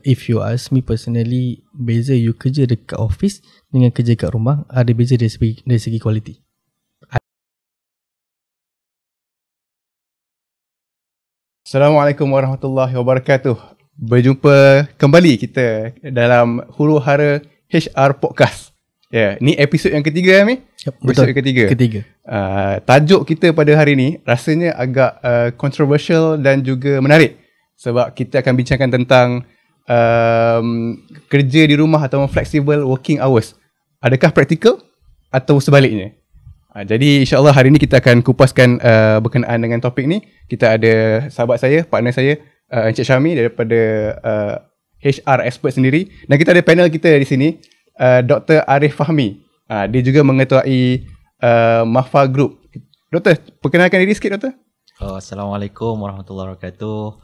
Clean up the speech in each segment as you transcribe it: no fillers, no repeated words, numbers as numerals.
if you ask me personally, beza you kerja dekat office dengan kerja kat rumah, ada beza dari segi quality. Assalamualaikum warahmatullahi wabarakatuh. Berjumpa kembali kita dalam Huru Hara HR Podcast. Ni episod yang ketiga ni. Betul. Episod ketiga. Tajuk kita pada hari ni rasanya agak controversial dan juga menarik. Sebab kita akan bincangkan tentang kerja di rumah atau flexible working hours. Adakah praktikal atau sebaliknya? Jadi insyaAllah hari ni kita akan kupaskan berkenaan dengan topik ni. Kita ada sahabat saya, partner saya, Encik Syami daripada HR expert sendiri. Dan kita ada panel kita di sini, Dr. Arif Fahmi. Dia juga mengetuai Mafa Group. Doktor, perkenalkan diri sikit, Doktor. Assalamualaikum warahmatullahi wabarakatuh.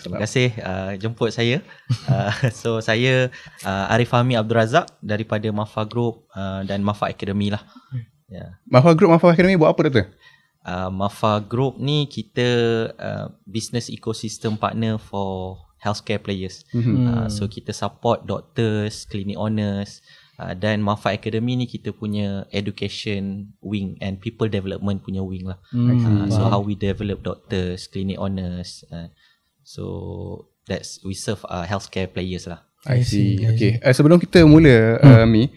Terima kasih jemput saya. So saya Arif Fahmi Abdul Razak daripada Mafa Group dan Mafa Academy lah. Mafa Group, Mafa Academy buat apa, Doktor? Mafa Group ni kita business ecosystem partner for healthcare players. So kita support doctors, clinic owners, dan Mafa Academy ni kita punya education wing and people development punya wing lah. So how we develop doctors, clinic owners. So we serve healthcare players lah. I see. Okay. Sebelum kita mula, Mi,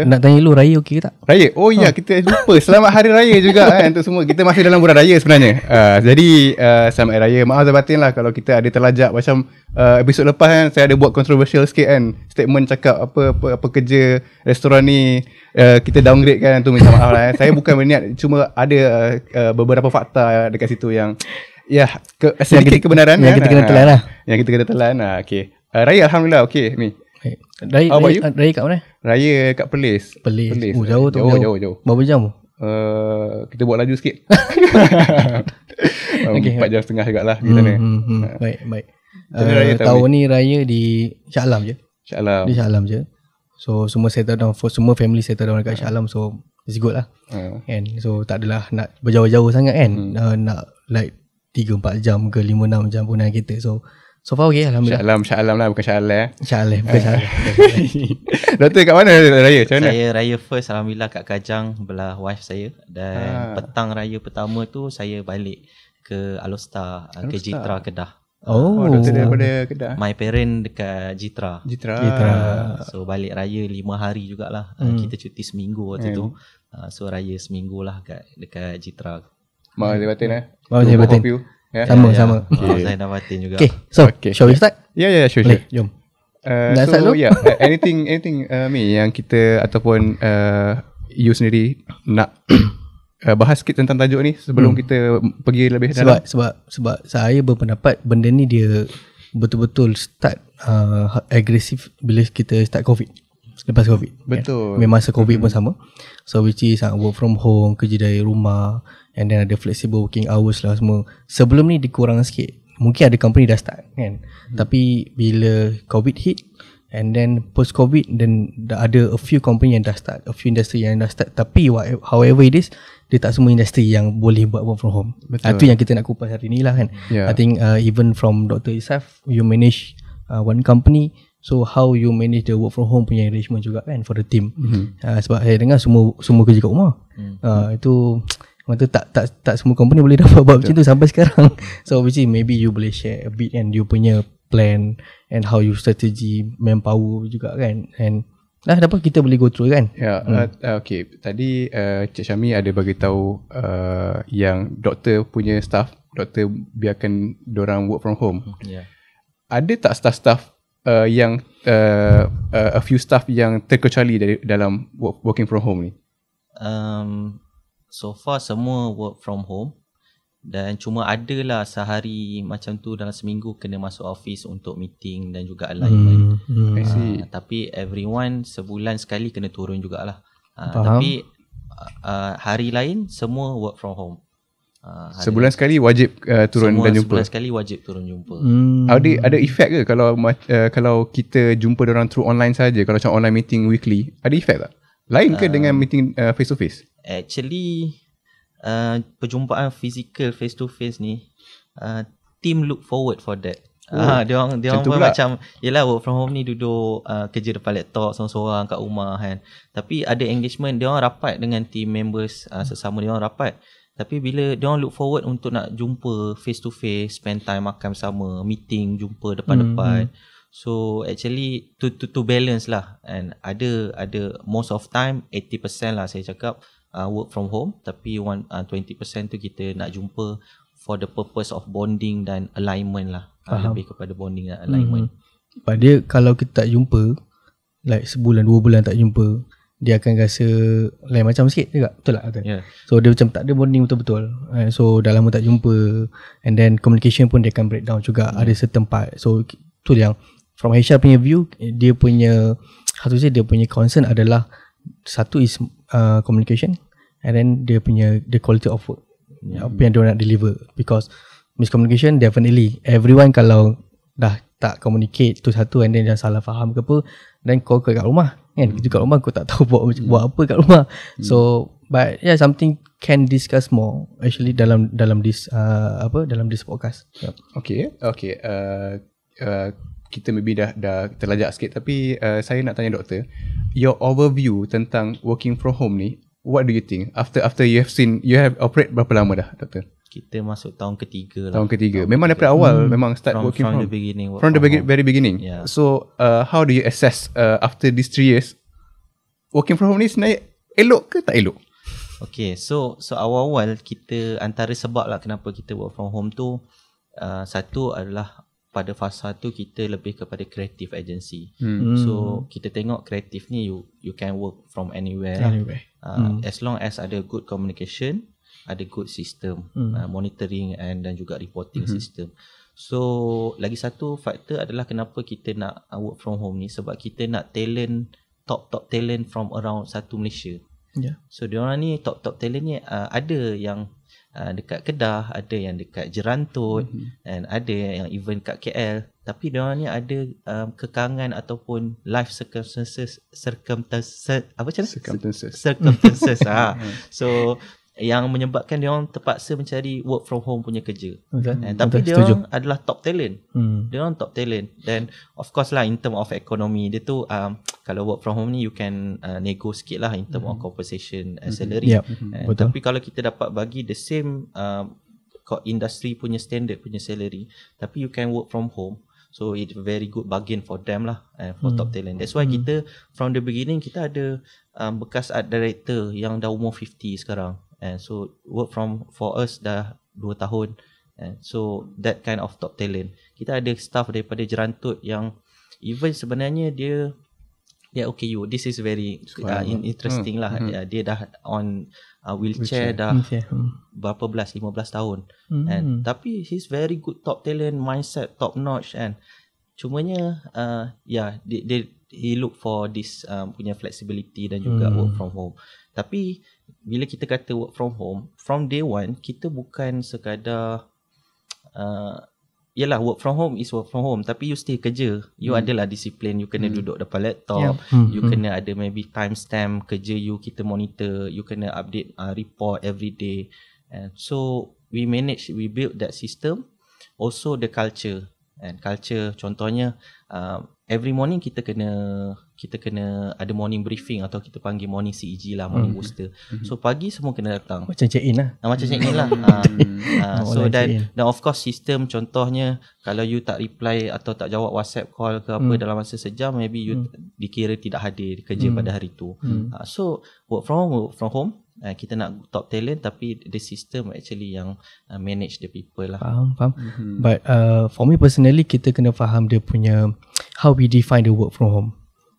nak tanya lu raya okey ke tak? Raya? Oh ya, kita lupa. Selamat Hari Raya juga kan untuk semua. Kita masih dalam bulan raya sebenarnya. Jadi selamat Hari Raya. Maaf batin lah kalau kita ada terlajak macam episod lepas kan, saya ada buat controversial sikit kan. Statement cakap apa kerja restoran ni kita downgrade kan, tu minta maaf lah. Saya bukan berniat, cuma ada beberapa fakta dekat situ yang sedikit kebenaran yang kita kena telan lah. Yang kita kena telan lah. Okay. Raya Alhamdulillah okay, Mi. Raya kat mana? Raya kat Perlis. Jauh tu. Jauh. Berapa jam? Kita buat laju sikit. 4 jam setengah juga lah di sana. Baik. Tahun ni raya di Shah Alam je. Di Shah Alam je. So semua settle down, semua family settle down dekat Shah Alam. So it's good lah. And so tak adalah nak berjauh-jauh sangat kan. Nak like 3-4 jam ke 5-6 jam pun dengan kita. So far okay Alhamdulillah. Shah Alam lah, bukan Shah Alam. Shah Alam, bukan Shah Alam. Doktor kat mana raya? Macam mana? Saya raya first Alhamdulillah kat Kajang belah wife saya. Dan petang raya pertama tu saya balik ke Alostar, ke Jitra Kedah. Doktor daripada Kedah. My parent dekat Jitra. So balik raya 5 hari jugalah. Kita cuti seminggu waktu tu. So raya seminggu lah dekat Jitra. Maaf saya batin Maaf saya batin. Sama. Saya dah batin juga. Okay, so shall we start? Sure. Jom. So anything Mi yang kita ataupun you sendiri nak bahas sikit tentang tajuk ni sebelum kita pergi lebih dalam. Sebab saya berpendapat benda ni dia betul-betul start agresif bila kita start COVID. Lepas COVID. Betul. Memang masa COVID pun sama. So which is work from home, kerja dari rumah, and then ada flexible working hours lah semua. Sebelum ni dikurang sikit. Mungkin ada company dah start kan. Tapi bila COVID hit, and then post COVID, then ada a few company yang dah start, a few industry yang dah start. Tapi however it is, dia tak semua industri yang boleh buat work from home. Itu yang kita nak kupas hari ni lah kan. I think even from Dr. Isaf, you manage one company. So how you manage the work from home punya arrangement juga kan for the team. Sebab saya dengar semua kerja kat rumah. Itu tak semua company boleh dapat buat macam tu sampai sekarang. So obviously maybe you boleh share a bit and you punya plan and how you strategy manpower juga kan. And dapat kita boleh go through kan. Okay. Tadi Cik Syami ada bagi tahu yang doktor punya staff, doktor biarkan dorang work from home. Ada tak staff-staff yang a few staff yang terkecuali dari dalam working from home ni? So far semua work from home. Dan cuma adalah sehari macam tu dalam seminggu kena masuk office untuk meeting dan juga alignment. Tapi everyone sebulan sekali kena turun jugalah. Tapi hari lain semua work from home. Sebulan sekali wajib turun dan jumpa. Sebulan sekali wajib turun jumpa. Ada efek ke kalau kita jumpa orang through online saja, kalau macam online meeting weekly, ada efek tak? Lain ke dengan meeting face to face? Actually perjumpaan fizikal face to face ni team look forward for that. Dia orang Macam tu pun pula. macam yelah work from home ni duduk kerja depan laptop seorang-seorang kat rumah kan. Tapi ada engagement, dia orang rapat dengan team members sesama dia orang rapat. Tapi bila dia orang look forward untuk nak jumpa face to face, spend time makan bersama, meeting, jumpa depan-depan. So actually to balance lah, and ada most of time 80% lah saya cakap work from home, tapi 20% tu kita nak jumpa for the purpose of bonding dan alignment lah. Lebih kepada bonding dan alignment. Sebab dia kalau kita tak jumpa, like sebulan 2 bulan tak jumpa, dia akan rasa lain macam sikit juga. Betul tak? Yeah. So dia macam tak ada bonding betul-betul. So dah lama tak jumpa, and then communication pun dia akan breakdown juga. Ada certain part. So tu yang from HR punya view, dia punya dia punya concern adalah satu is communication, and then dia punya the quality of work. Apa yang dia nak deliver. Because miscommunication definitely everyone kalau dah tak communicate tu satu, and then dah salah faham ke apa, then kau kat rumah kan, kita kat rumah kau tak tahu buat apa kat rumah. So but yeah, something can discuss more actually dalam this dalam this podcast. Okay. Kita maybe dah terlajak sikit, tapi saya nak tanya doktor, your overview tentang working from home ni, what do you think after you have operate berapa lama dah doktor? Kita masuk tahun ketiga lah. Tahun ketiga. Memang daripada awal memang start working from the beginning. From the very beginning. Yeah. So how do you assess after these 3 years working from home ni sebenarnya elok ke tak elok? Okay, so awal-awal kita antara sebab lah kenapa kita work from home tu, satu adalah pada fasa tu kita lebih kepada creative agency. So kita tengok kreatif ni you can work from anywhere. As long as ada good communication, ada good system, monitoring dan juga reporting system. So lagi satu faktor adalah kenapa kita nak work from home ni, sebab kita nak talent, top talent from around satu Malaysia. So diorang ni top talent ni ada yang dekat Kedah, ada yang dekat Jerantut, and ada yang even kat KL. Tapi diorang ni ada kekangan ataupun life circumstances So yang menyebabkan dia orang terpaksa mencari work from home punya kerja. Tapi dia orang adalah top talent. Dia orang top talent. Dan of course lah in term of economy dia tu kalau work from home ni you can nego sikit lah in term of compensation salary. Tapi kalau kita dapat bagi the same industry punya standard punya salary, tapi you can work from home, so it's a very good bargain for them lah, for top talent. That's why kita from the beginning kita ada bekas art director yang dah umur 50 sekarang. And so work for us dah 2 tahun. And so that kind of top talent. Kita ada staff daripada Jerantut yang even sebenarnya dia OKU. This is very interesting lah. Dia dah on wheelchair dah berapa belas, 15 tahun. And tapi he's very good top talent, mindset top notch, and cumanya he look for this punya flexibility dan juga work from home. Tapi bila kita kata work from home, from day one kita bukan sekadar yelah work from home is work from home, tapi you stay kerja, you adalah disiplin, you kena duduk depan laptop, you kena ada maybe timestamp kerja you, kita monitor, you kena update report every day. And so we build that system. Also the culture, and culture contohnya every morning kita kena ada morning briefing, atau kita panggil morning CEG lah, morning booster. So pagi semua kena datang. Macam check in lah. So dan of course sistem contohnya kalau you tak reply atau tak jawab WhatsApp call ke apa dalam masa sejam, maybe you dikira tidak hadir kerja pada hari tu. So work from home, kita nak top talent, tapi the system actually yang manage the people lah. Faham. But for me personally, kita kena faham dia punya how we define the work from home.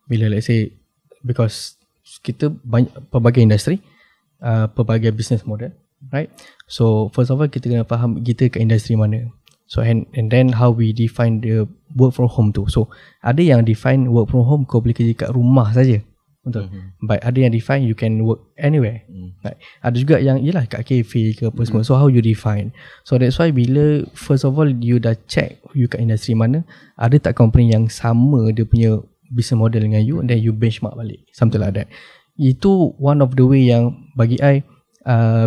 Bila let's say, because kita banyak pelbagai industri, pelbagai business model, right? So first of all kita kena faham kita kat industri mana. So and then how we define the work from home tu. So ada yang define work from home kau boleh kerja kat rumah saja. Betul. But ada yang define you can work anywhere. Right. Ada juga yang yelah kat cafe ke apa semua. So how you define. So that's why bila first of all you dah check you kat industri mana, ada tak company yang sama dia punya business model dengan you, and then you benchmark balik, something like that. Itu one of the way yang bagi I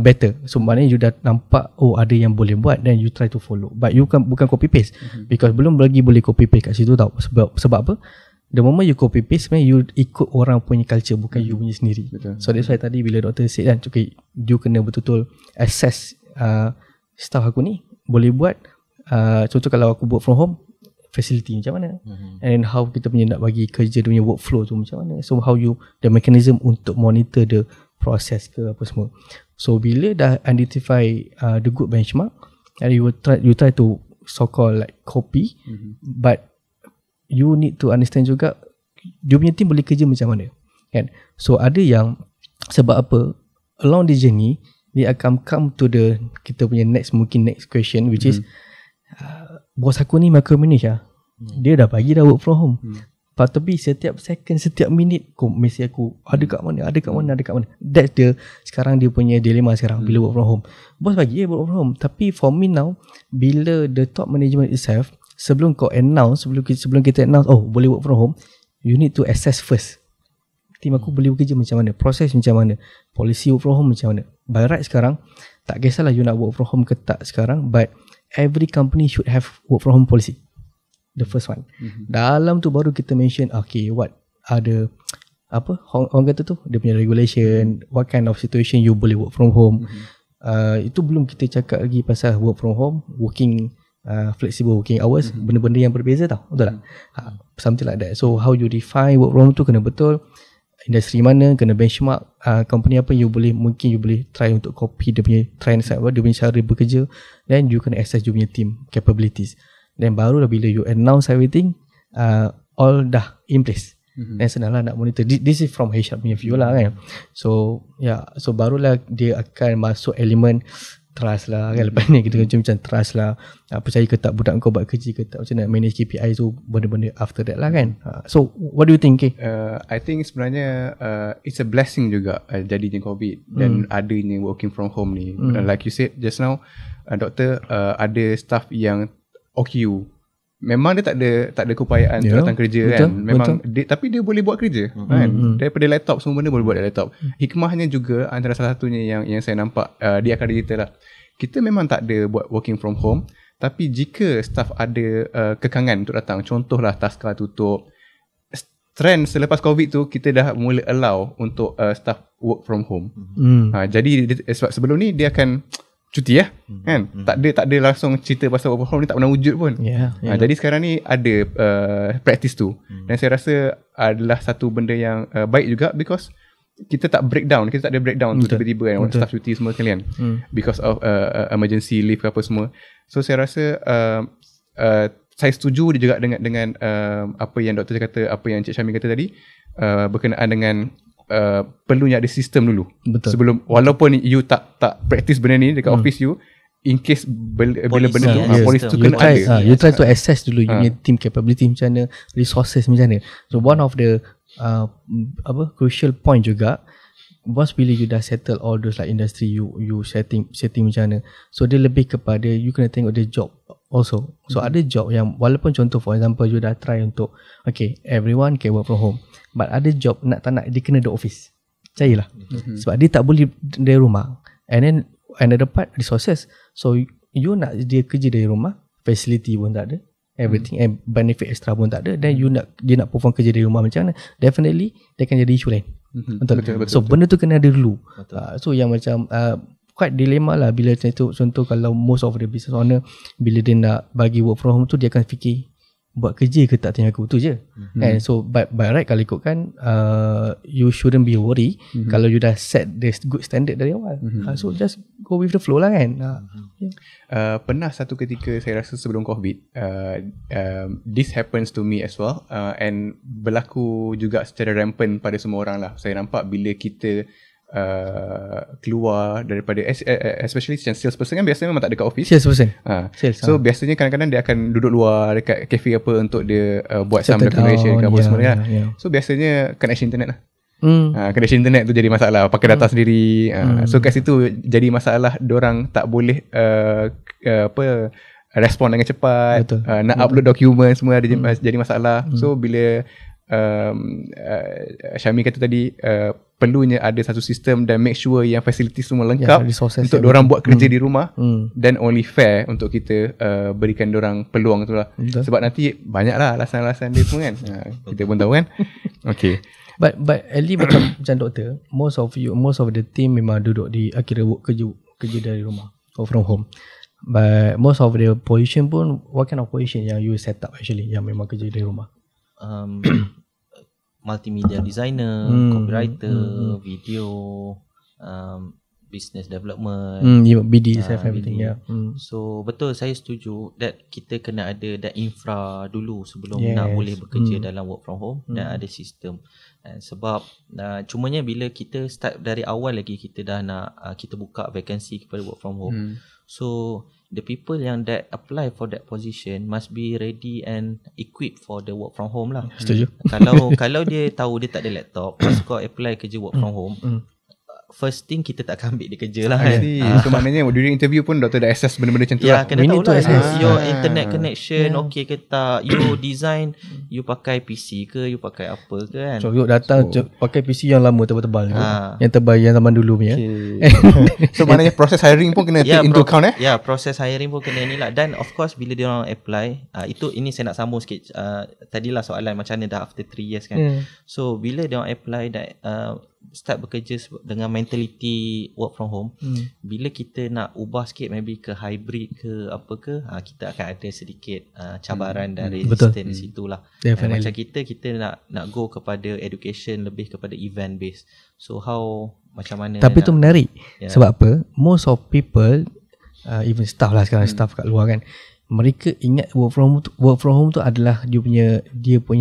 better. So maknanya you dah nampak ada yang boleh buat, then you try to follow, but you bukan copy paste, because belum lagi boleh copy paste kat situ tau. Sebab apa, the moment you copy paste sebenarnya you ikut orang punya culture, bukan you punya sendiri. Betul. So that's why tadi bila doktor said kan, okay, you kena betul-betul assess staff aku ni boleh buat, contoh kalau aku work from home, facility macam mana, and then how kita punya nak bagi kerja dia punya workflow tu macam mana, so how you the mechanism untuk monitor the process ke apa semua. So bila dah identify the good benchmark, and you try to so called like copy, but you need to understand juga dia punya team boleh kerja macam mana kan. So ada yang sebab apa, along the journey dia akan come to the kita punya next question, which is bos aku ni micromanage dia dah bagi dah work from home, tapi setiap second, setiap minit mesti aku ada kat mana. That's the sekarang dia punya dilema sekarang bila work from home. Bos bagi work from home, tapi for me now, bila the top management itself, sebelum kau announce, sebelum kita announce boleh work from home, you need to assess first, team aku boleh bekerja macam mana, proses macam mana, policy work from home macam mana. By right sekarang tak kisahlah you nak work from home ke tak sekarang, but every company should have work from home policy. The first one. Dalam tu baru kita mention okay, what ada apa orang kata tu, dia punya regulation, what kind of situation you boleh work from home. Itu belum kita cakap lagi pasal work from home, flexible working hours, benda-benda yang berbeza tau, betul tak? Something like that. So how you define work from home tu kena betul, industri mana, kena benchmark, company apa mungkin you boleh try untuk copy dia punya trend, dia punya cara bekerja, then you kena access you punya team capabilities. Then barulah bila you announce everything, all dah in place, then senanglah nak monitor. This is from HR punya view lah kan. So so barulah dia akan masuk elemen trust lah kan. Lepas ni kita macam trust lah, percaya ke tak budak kau buat kerja ke tak, macam nak manage KPI tu, benda-benda after that lah kan. So what do you think? I think sebenarnya it's a blessing juga jadinya COVID dan adanya working from home ni. Like you said just now, doktor, ada staff yang OQ, memang dia tak ada keupayaan untuk datang kerja, betul, kan. Memang dia, tapi dia boleh buat kerja kan. Daripada laptop, semua benda boleh buat dari laptop. Hikmahnya juga antara salah satunya yang saya nampak di akar digital lah, kita memang tak ada buat working from home, tapi jika staff ada kekangan untuk datang, contohlah taskar tutup, trend selepas COVID tu kita dah mula allow untuk staff work from home. Jadi sebelum ni dia akan cuti kan, tak ada langsung cerita pasal work from home ni, tak pernah wujud pun. Jadi sekarang ni ada practice tu, dan saya rasa adalah satu benda yang baik juga, because kita tak breakdown, kita tak ada breakdown tu tiba-tiba kan, staff cuti semua sekalian because of emergency leave ke apa semua. So saya rasa saya setuju juga dengan apa yang doktor kata, apa yang Encik Syamil kata tadi, berkenaan dengan perlunya ada sistem dulu. Betul. Sebelum, walaupun you tak practice benda ni dekat office you, in case bila benda tu policy tu kena ada, you try to assess dulu you punya team capability macam mana, resources macam mana. So one of the crucial point juga, once bila you dah settle all those like industry, you setting macam mana, so dia lebih kepada you kena tengok the job also. So ada job yang walaupun contoh for example you dah try untuk okay everyone can work from home, but ada job nak tak nak dia kena di office, percayalah. Sebab dia tak boleh dari rumah. And then another part, resources. So you nak dia kerja dari rumah, facility pun tak ada, everything and benefit extra pun tak ada, then dia nak perform kerja dari rumah macam mana, definitely dia akan jadi isu lain. Betul. So benda tu kena ada dulu. So yang macam quite dilema lah bila contoh kalau most of the business owner bila dia nak bagi work from home tu, dia akan fikir buat kerja ke tak tinggal aku tu je. And so by right kalau ikutkan, you shouldn't be worry kalau you dah set the good standard dari awal. So just go with the flow lah kan. Pernah satu ketika saya rasa sebelum COVID, this happens to me as well, and berlaku juga secara rampant pada semua orang lah. Saya nampak bila kita keluar daripada especially salesperson kan biasanya memang tak dekat office. Salesperson. So biasanya kadang-kadang dia akan duduk luar dekat cafe apa untuk dia buat some documentation ke apa semua kan. So biasanya connection internet lah. Connection internet tu jadi masalah, pakai data sendiri. So kat situ jadi masalah, diorang tak boleh respon dengan cepat. Nak upload dokumen semua jadi masalah. So bila Syamil kata tadi, perlunya ada satu sistem dan make sure yang facilities semua lengkap resources untuk diorang buat kerja di rumah. Dan only fair untuk kita berikan diorang peluang tu lah. Sebab nanti banyak lah alasan-alasan dia semua kan. Kita pun tahu kan. Okay. But at least macam doktor, most of the team memang duduk di akhirnya kerja dari rumah, work from home. But most of the position pun, what kind of position yang you set up actually yang memang kerja dari rumah? Multimedia designer, copywriter, video, business development, BD everything. Yeah. So betul, saya setuju that kita kena ada that infra dulu sebelum nak boleh bekerja dalam work from home dan ada sistem. Sebab cumanya bila kita start dari awal lagi kita dah nak kita buka vacancy kepada work from home. So the people yang that apply for that position must be ready and equipped for the work from home lah. Setuju. Kalau dia tahu dia tak ada laptop, pas kau apply kerja work from home, first thing kita tak akan ambil dia kerja lah kan. So maknanya during interview pun doktor dah assess benda-benda macam tu lah. Kena tahu lah your internet connection okay ke tak, you design, you pakai PC ke, you pakai apa ke kan. So you datang pakai PC yang lama tebal-tebal yang tebal yang zaman dulu punya. So maknanya proses hiring pun kena take into account proses hiring pun kena ni lah. Dan of course bila dia orang apply, ini saya nak sambung sikit tadilah soalan macam mana dah after 3 years kan. So bila dia orang apply start bekerja dengan mentality work from home, bila kita nak ubah sikit maybe ke hybrid ke apa ke, kita akan ada sedikit cabaran dan resistance situlah. Macam kita nak go kepada education, lebih kepada event based. So how macam mana? Tapi tu menarik. Sebab apa? Most of people even staff lah sekarang, staff kat luar kan, mereka ingat work from home tu adalah dia punya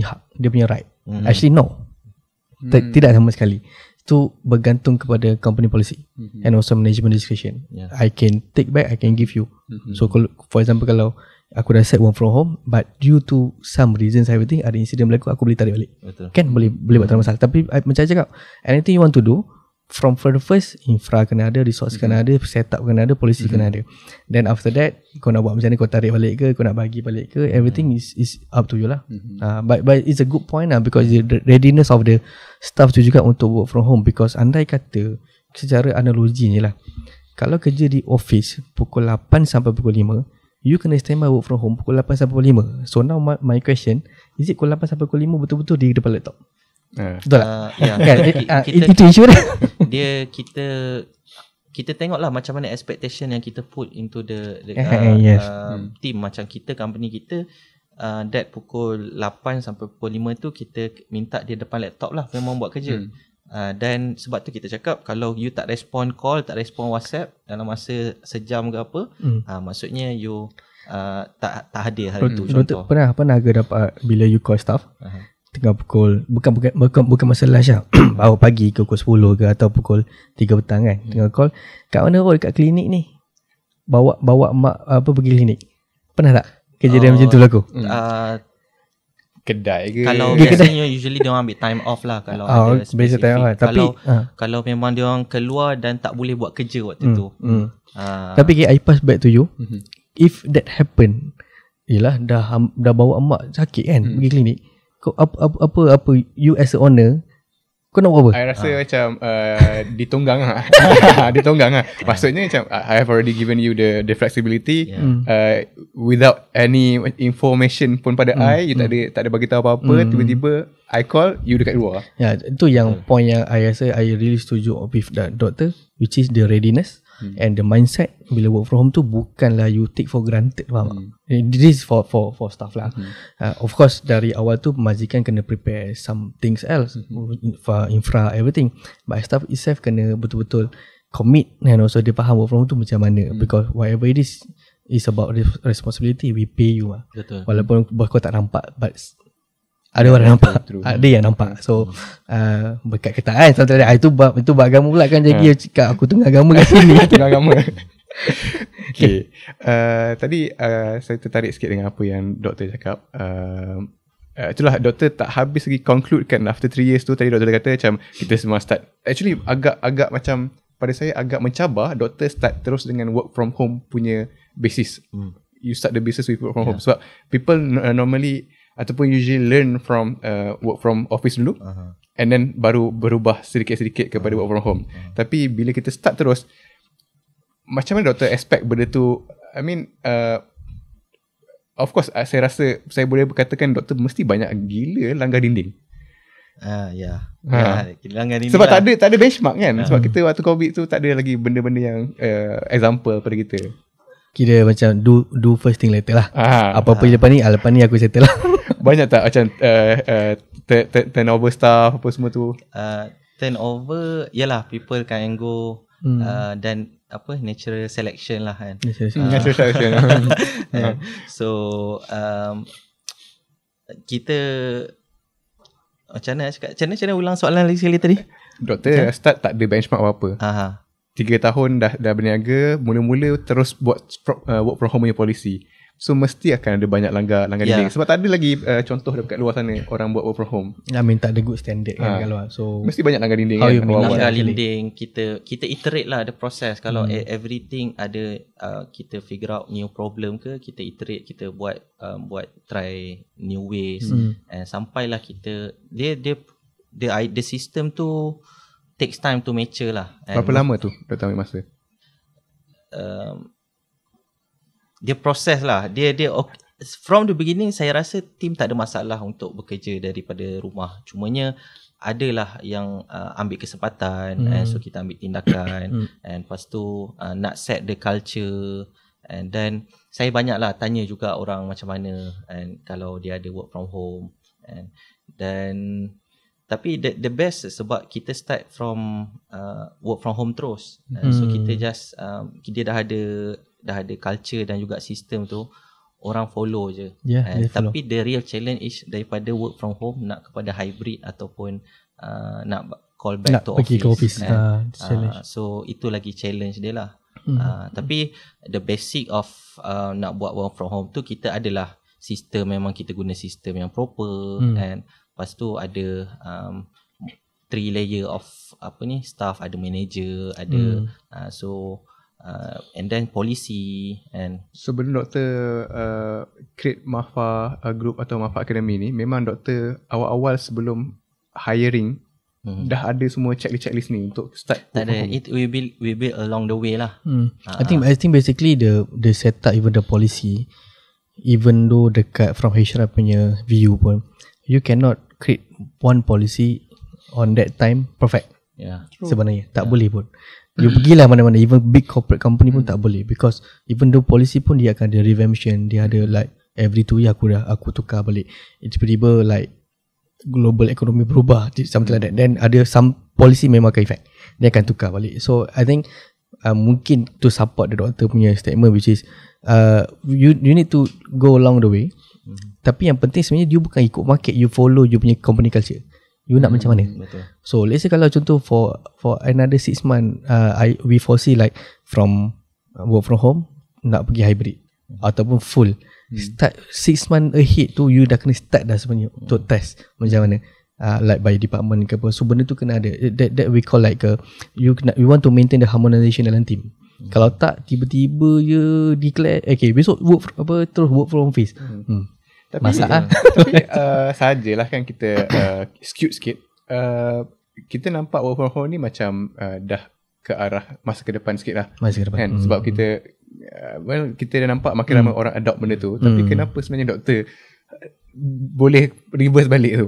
hak, dia punya right. Actually no. Tidak sama sekali. Itu bergantung kepada company policy and also management discretion. I can take back, I can give you. So for example, kalau aku dah set work from home but due to some reasons everything, ada insiden berlaku, aku boleh tarik balik. Kan boleh buat tak ada masalah. Tapi macam saya cakap, anything you want to do, from for the first, infra kena ada, resource kena ada, setup kena ada, policy kena ada. Then after that, kau nak buat macam ni, kau tarik balik ke, kau nak bagi balik ke, everything is up to you lah. But it's a good point lah, because the readiness of the staff tu juga untuk work from home. Because andai kata, secara analogi ni lah, kalau kerja di office pukul 8 sampai pukul 5, you kena standby work from home pukul 8 sampai pukul 5. So now my question, is it pukul 8 sampai pukul 5 betul-betul di depan laptop? Betul tak? Itu isu dah. Kita tengoklah macam mana expectation yang kita put into the team. Macam kita, company kita, that pukul 8 sampai pukul 5 tu kita minta dia depan laptop lah, memang buat kerja. Dan sebab tu kita cakap, kalau you tak respond call, tak respond WhatsApp dalam masa sejam ke apa, maksudnya you tak hadir hari tu. Contoh Pernah ke dapat bila you call staff tengah pukul, bukan masa lunch lah, baru pagi ke pukul 10 ke atau pukul 3 petang kan, tengah call, kat mana dekat klinik ni, bawa mak pergi klinik. Pernah tak kejadian macam tu berlaku? Kedai ke? Kalau biasanya usually dia orang ambil time off lah kalau ada spesifik. Kalau memang dia orang keluar dan tak boleh buat kerja waktu tu. Tapi I pass back to you. If that happen, yelah dah bawa mak sakit kan, pergi klinik, kau apa you as a owner, kau nak buat apa? I rasa macam ditunggang lah. Ditunggang lah. Maksudnya macam I have already given you the flexibility without any information pun pada I. You tak ada bagi tahu apa-apa. Tiba-tiba I call, you dekat luar. Ya, itu yang point yang I rasa I really setuju with that doctor, which is the readiness and the mindset. Bila work from home tu bukanlah you take for granted, faham? This is for staff lah. Of course dari awal tu majikan kena prepare some things else, infra everything, but staff itself kena betul-betul commit and also dia faham work from home tu macam mana. Because whatever it is about responsibility, we pay you lah. Walaupun bos kau tak nampak, but ada orang nampak, ada yang nampak. So berkat kata kan, itu bab agama pula kan. Jadi cakap aku tengah agama kat sini. Tengah agama. Okay. Tadi saya tertarik sikit dengan apa yang doktor cakap. Itulah doktor tak habis lagi conclude kan after 3 years tu. Tadi doktor kata macam kita semua start, actually agak macam pada saya agak mencabar doktor start terus dengan work from home punya basis. You start the business with work from home. Sebab people normally ataupun usually learn from work from office dulu, and then baru berubah sedikit-sedikit kepada work from home. Tapi bila kita start terus, macam mana doktor expect benda tu? I mean, of course, saya rasa saya boleh berkatakan doktor mesti banyak gila langgar dinding. Langgar dinding sebab lah. tak ada benchmark kan. Sebab kita waktu COVID tu tak ada lagi benda-benda yang example pada kita. Kira macam do first thing later lah. Apa-apa lepas ni aku settle lah. Banyak tak macam turnover staff apa semua tu? Turnover, yalah, people can go dan natural selection lah kan. Natural selection. So kita macam mana ulang soalan lagi sekali tadi? Doktor start tak ada benchmark apa-apa. 3 tahun dah berniaga, mula-mula terus buat work from home punya policy. So mesti akan ada banyak langgar dinding. Sebab tak ada lagi contoh dekat luar sana orang buat work from home. I mean tak ada good standard kan kalau. So mesti banyak langgar dinding how kan. you mean langgar dinding, kita iterate lah the process. Kalau everything ada kita figure out new problem ke, kita iterate, kita buat try new ways, and sampailah kita the system tu takes time to mature lah. Berapa lama tu doktor ambil masa? Dia proses lah. Dia from the beginning saya rasa team tak ada masalah untuk bekerja daripada rumah. Cumanya adalah yang ambil kesempatan, and so kita ambil tindakan, and lepas tu nak set the culture, and then saya banyaklah tanya juga orang macam mana, and kalau dia ada work from home, and then tapi the best sebab kita start from work from home terus, so kita just dia dah ada culture dan juga sistem tu, orang follow je. Tapi the real challenge is daripada work from home nak kepada hybrid ataupun nak call back to office. So itu lagi challenge dia lah. Tapi the basic of nak buat work from home tu, kita adalah sistem, memang kita guna sistem yang proper, and lepas tu ada 3 layer of staff, ada manager, ada and then policy. And sebelum doktor create Mafa group atau Mafa Academy ni, memang doktor awal-awal sebelum hiring dah ada semua checklist ni untuk start? Tak ada, we build along the way lah. I think basically the setup, even the policy, even though dekat from HR punya view pun, you cannot create one policy on that time perfect. Sebenarnya tak boleh pun. You pergilah mana-mana, even big corporate company pun tak boleh, because even though policy pun dia akan ada revampation, dia ada like every 2 year aku tukar balik. Tiba-tiba like global economy berubah, something like that. Then ada some policy memang akan effect, dia akan tukar balik. So I think mungkin to support the doctor punya statement, which is you need to go along the way. Tapi yang penting sebenarnya you bukan ikut market, you follow you punya company culture. You nak macam mana? Betul. So let's say kalau contoh for another 6 months, we foresee like from work from home nak pergi hybrid ataupun full. Start 6 months ahead tu, you dah kena start dah sebenarnya untuk test macam mana, like by department ke apa. So benda tu kena ada, that we call like you want to maintain the harmonization dalam team. Kalau tak, tiba-tiba je declare okay besok terus work from office. Tapi sajalah kan kita skewed sikit. Kita nampak work from home ni macam dah ke arah masa ke depan sikit lah. Masa ke depan. Kan? Sebab kita kita dah nampak makin ramai orang adopt benda tu. Tapi kenapa sebenarnya doktor boleh reverse balik tu?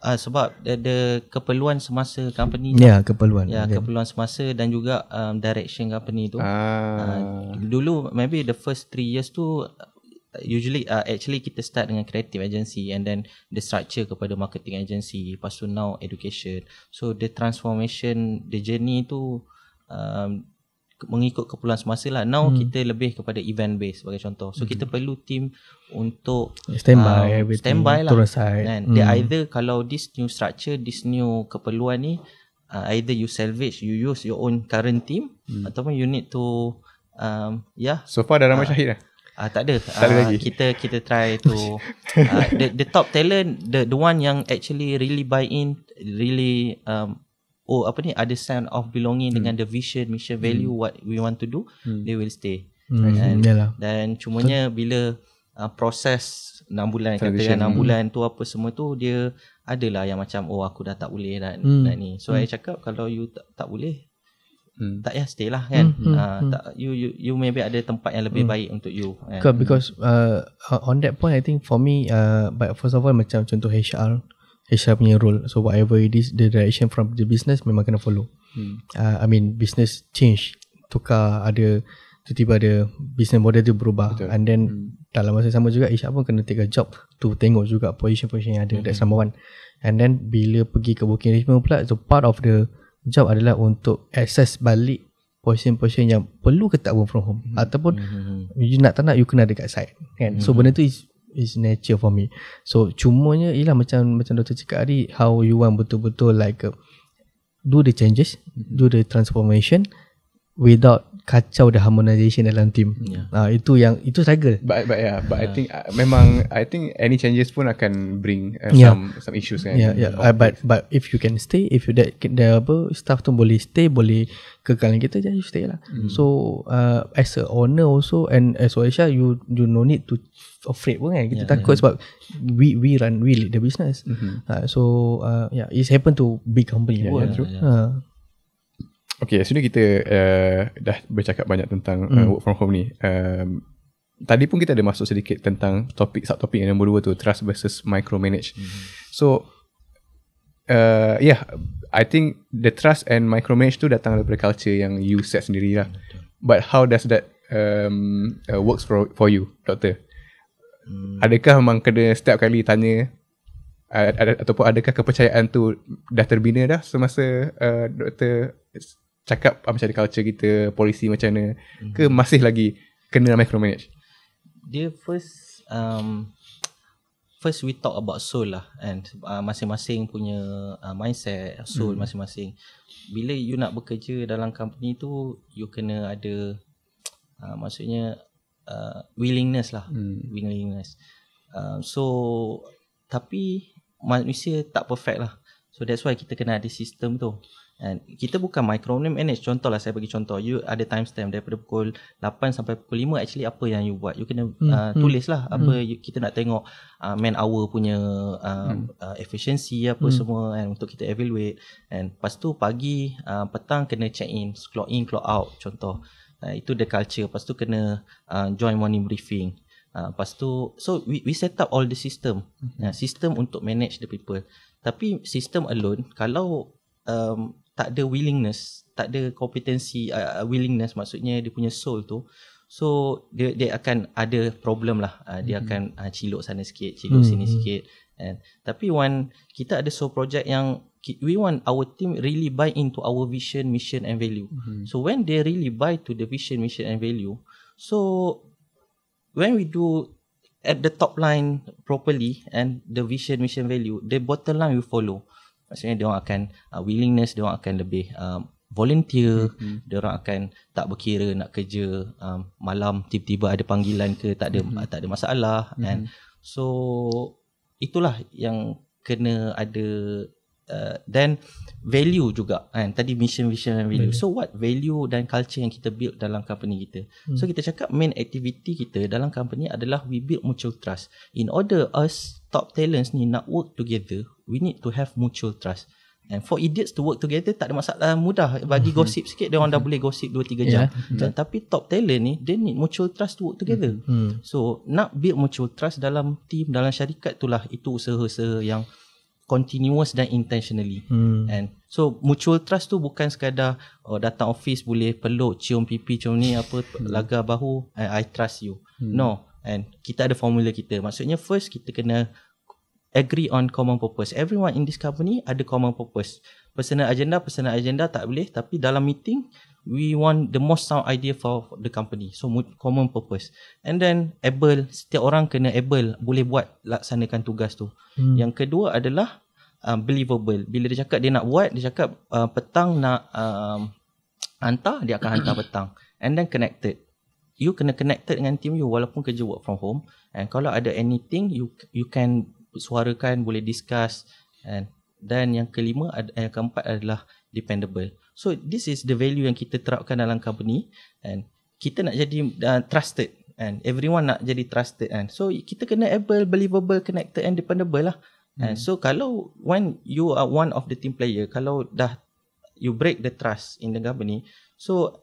Sebab ada keperluan semasa company. Keperluan. Keperluan semasa dan juga direction company tu. Dulu maybe the first 3 years tu usually actually kita start dengan creative agency, and then the structure kepada marketing agency, lepas tu now education. So the transformation, the journey tu mengikut keperluan semasa lah. Now kita lebih kepada event based sebagai contoh. So kita perlu team untuk standby lah. And they either kalau this new structure, this new keperluan ni, either you salvage, you use your own current team, ataupun you need to so far dah ramai syahid dah? Tak ada. lagi. Kita try to the top talent, the one yang actually really buy in, really ada sense of belonging dengan the vision, mission, value, what we want to do, they will stay. Dan cumanya bila proses 6 bulan katakan 6 bulan tu apa semua tu dia adalah yang macam aku dah tak boleh dah ni. So I cakap kalau you tak boleh tak payah stay lah kan. Tak, you maybe ada tempat yang lebih baik untuk you kan? Because on that point I think for me but first of all macam contoh HR punya role, so whatever it is the direction from the business memang kena follow. I mean business change, tukar, ada tiba-tiba ada business model tu berubah. Betul. And then dalam masa sama juga HR pun kena take a job to tengok juga position yang ada. That's number one. And then bila pergi ke working arrangement pula, so part of the job adalah untuk access balik position yang perlu ke tak work from home, ataupun you nak tak nak you kena dekat site kan. So benda tu is nature for me. So cumanya ialah macam Dr. cakap tadi, how you want betul-betul like do the changes, do the transformation without kacau the harmonization dalam team. Itu struggle. But I think memang I think any changes pun akan bring some issues kan. But if you can stay, if you that staff tu boleh stay, boleh kekalkan kita, just you stay lah. So as a owner also and as OHR you no need to afraid pun kan. Kita takut sebab we lead the business. So it's happen to big company pun. Okay, sebenarnya kita dah bercakap banyak tentang work from home ni. Tadi pun kita ada masuk sedikit tentang subtopik yang nombor 2 tu, trust versus micromanage. So I think the trust and micromanage tu datang daripada culture yang you set sendiri lah. But how does that works for you, Doktor? Adakah memang kena setiap kali tanya ataupun adakah kepercayaan tu dah terbina dah semasa Doktor cakap macam ada culture kita, polisi macam mana, ke masih lagi kena micromanage? Dia first we talk about soul lah, and masing-masing punya mindset, soul masing-masing. Bila you nak bekerja dalam company tu, you kena ada maksudnya willingness lah, willingness. So tapi manusia tak perfect lah, so that's why kita kena ada sistem tu. And kita bukan micromanage. Contoh lah, saya bagi contoh, you ada timestamp daripada pukul 8 sampai pukul 5. Actually apa yang you buat, you kena tulis lah apa kita nak tengok man hour punya efficiency apa semua, and untuk kita evaluate. And lepas tu pagi petang kena check in, clock out contoh. Itu the culture. Lepas tu kena join morning briefing. Lepas tu so we set up all the system. System untuk manage the people. Tapi system alone kalau tak ada willingness, tak ada kompetensi, willingness maksudnya dia punya soul tu, so dia akan ada problem lah. Dia akan ciluk sana sikit, ciluk sini sikit. Tapi when kita ada soul project yang we want our team really buy into our vision, mission and value. So when they really buy to the vision, mission and value, so when we do at the top line properly and the vision, mission, value, the bottom line will follow. Maksudnya dia orang akan willingness, dia orang akan lebih volunteer, dia orang akan tak berkira nak kerja malam tiba-tiba ada panggilan ke, tak ada masalah. And so itulah yang kena ada. Then value juga kan, tadi mission, vision and value. So what value dan culture yang kita build dalam company kita. So kita cakap main activity kita dalam company adalah we build mutual trust. In order us top talents ni nak work together, we need to have mutual trust. And for idiots to work together tak ada masalah, mudah. Bagi gosip sikit dia orang dah boleh gosip 2-3 jam. Tapi top talent ni they need mutual trust to work together. So nak build mutual trust dalam team, dalam syarikat itulah, itu usaha-usaha yang continuous dan intentionally. And so mutual trust tu bukan sekadar datang office boleh peluk, cium pipi, cium ni apa, laga bahu, I trust you. No. And kita ada formula kita. Maksudnya first kita kena agree on common purpose. Everyone in this company ada common purpose. Personal agenda tak boleh, tapi dalam meeting we want the most sound idea for the company. So common purpose. And then able, setiap orang kena able, boleh buat, laksanakan tugas tu. Yang kedua adalah believable. Bila dia cakap dia nak buat, dia cakap petang nak hantar, dia akan hantar petang. And then connected. You kena connected dengan team you walaupun kerja work from home. And kalau ada anything you can suarakan, boleh discuss. And then yang kelima, yang keempat adalah dependable. So this is the value yang kita terapkan dalam company, and kita nak jadi trusted. and everyone nak jadi trusted kan. So kita kena able, believable, connected and dependable lah. And so kalau when you are one of the team player, kalau dah you break the trust in the company, so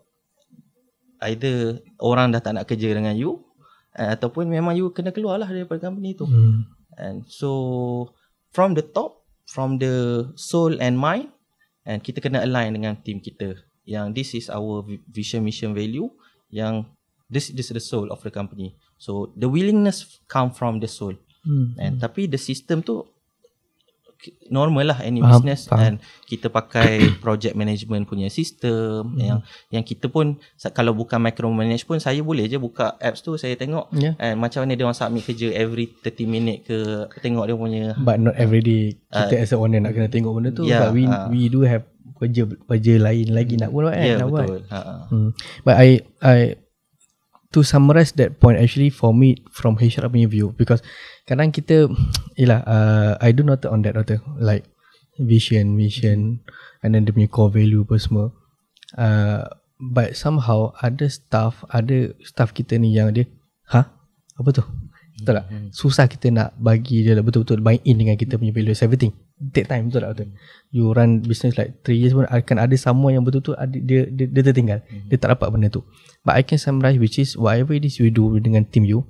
either orang dah tak nak kerja dengan you, ataupun memang you kena keluar lah daripada company tu. And so from the top, from the soul and mind, and kita kena align dengan team kita yang this is our vision, mission, value, yang this is the soul of the company. So the willingness come from the soul. And tapi the system tu normal lah any business, and kita pakai project management punya sistem yang kita pun kalau bukan micromanage pun saya boleh je buka apps tu, saya tengok and macam mana dia orang submit kerja every 30 minit ke, tengok dia punya, but not every day kita as a owner nak kena tengok benda tu. But we do have kerja lain lagi nak buat nak betul. But I to summarize that point, actually for me from HR punya view, because kadang kita I do note on that like vision and then dia punya core value apa semua, but somehow ada staff kita ni yang dia apa tu, betul tak, susah kita nak bagi dia betul-betul buy in dengan kita punya values, everything take time, betul tak? Betul. You run business like 3 years pun akan ada someone yang betul-betul dia tertinggal, dia tak dapat benda tu. But I can summarize, which is whatever it is you do dengan team you,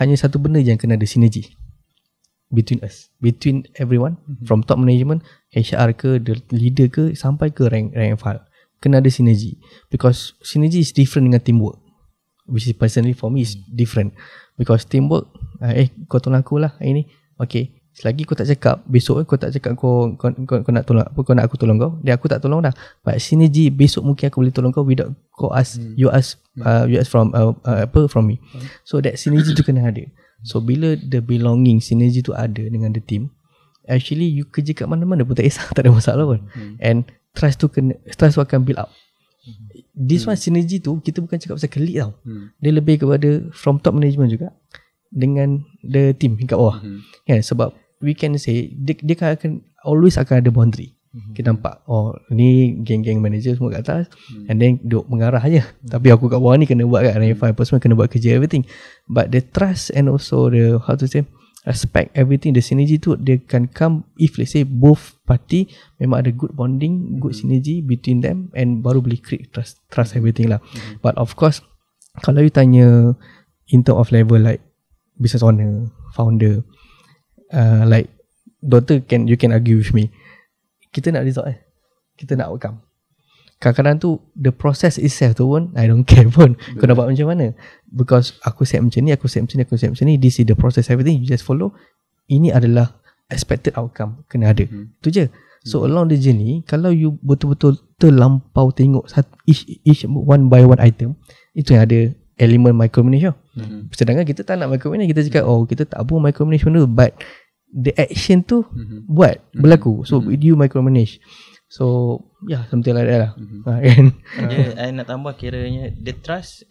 hanya satu benda yang kena ada synergy between us, between everyone, from top management, HR ke, the leader ke, sampai ke rank and file, kena ada synergy. Because synergy is different dengan teamwork, which is personally for me is different. Because teamwork, kau tolong aku lah hari ni, okay, selagi kau tak cakap, besok kau tak cakap kau nak tolong apa, kau nak aku tolong kau, dia aku tak tolong dah. But synergy, besok mungkin aku boleh tolong kau without kau ask, you ask from from me. So that synergy tu kena ada. So bila the belonging, synergy tu ada dengan the team, actually you kerja kat mana-mana pun tak kisah, tak ada masalah pun. And trust tu akan build up. This one synergy tu kita bukan cakap pasal colleague tau. Dia lebih kepada from top management juga dengan the team kat bawah. Sebab we can say dia akan always akan ada boundary. Kita nampak ni geng-geng manager semua kat atas, and then duk mengarah aja. Tapi aku kat bawah ni kena buat kat RFI apa semua, kena buat kerja everything. But the trust and also the respect, everything, the synergy tu dia can come if let's say both party memang ada good bonding, good synergy between them, and baru boleh create trust everything lah. But of course kalau you tanya in term of level like business owner, founder, like doctor, you can argue with me, kita nak result kita nak outcome. Kadang-kadang tu the process itself tu pun I don't care pun kau nak buat macam mana, because aku set macam ni, aku set macam ni, this is the process, everything you just follow, ini adalah expected outcome, kena ada. Tu je. So along the journey, kalau you betul-betul terlampau tengok each one by one item, itu yang ada elemen micromanage. Sedangkan kita tak nak micromanage, kita cakap kita tak apa micromanage benda, but the action tu buat berlaku. So you micromanage. So something like that lah. I nak tambah kiranya the trust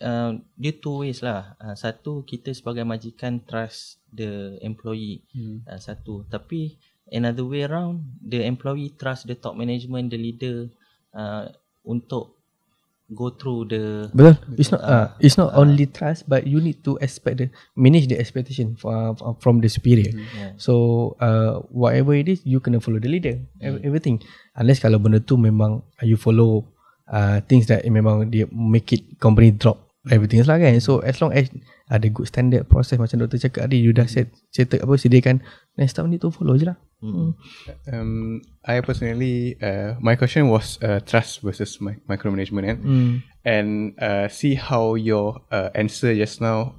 dia two ways lah. Satu, kita sebagai majikan trust the employee, satu. Tapi another way around, the employee trust the top management, the leader, untuk go through the betul. It's not only trust, but you need to manage the expectation from the superior. So whatever it is, you kena follow the leader, everything. Unless kalau benda tu memang you follow things that memang dia make it company drop everything lah kan. So as long as ada good standard process, macam doktor cakap tadi, you dah sediakan, next time ni tu follow je lah. I personally, my question was trust versus micromanagement, and see how your answer just now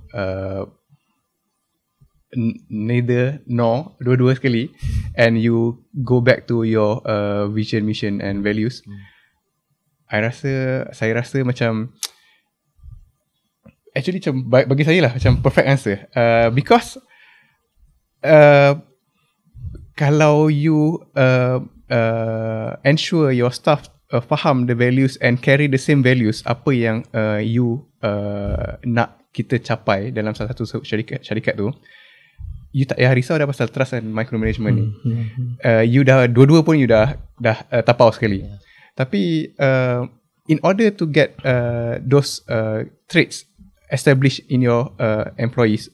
neither nor, dua-dua sekali, and you go back to your vision, mission and values. Saya rasa macam actually macam bagi saya lah macam perfect answer, because kalau you ensure your staff faham the values and carry the same values apa yang you nak kita capai dalam salah satu syarikat tu, you tak payah risau dah pasal trust and micromanagement ni. You dah dua-dua pun you dah tapau sekali. Tapi in order to get those traits establish in your employees,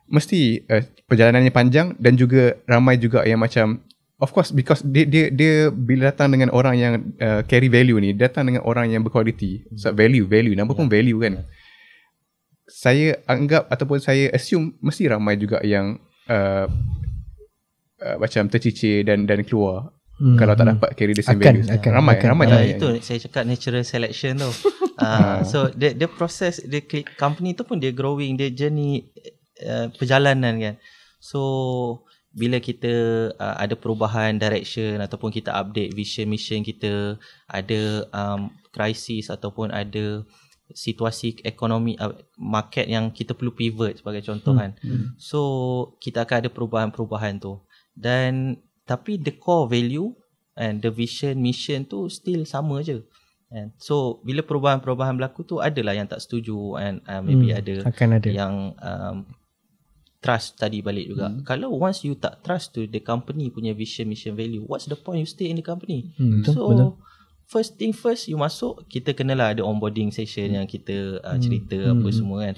mesti perjalanannya panjang dan juga ramai juga yang macam, of course because dia bila datang dengan orang yang carry value ni, datang dengan orang yang berkualiti. So value nama pun value kan. Saya anggap ataupun saya assume mesti ramai juga yang macam tercicir dan keluar kalau tak dapat carry the same value. Ramai itu saya cakap natural selection tu. So the process, the company tu pun dia growing, dia journey perjalanan kan. So bila kita ada perubahan direction ataupun kita update vision mission kita, ada krisis ataupun ada situasi ekonomi market yang kita perlu pivot sebagai contoh kan. So kita akan ada perubahan-perubahan tu, dan tapi the core value and the vision mission tu still sama je. And so bila perubahan-perubahan berlaku tu, adalah yang tak setuju, and maybe ada yang trust tadi balik juga. Kalau once you tak trust to the company punya vision mission value, what's the point you stay in the company? So first thing first, you masuk, kita kenalah ada onboarding session yang kita cerita apa semua kan.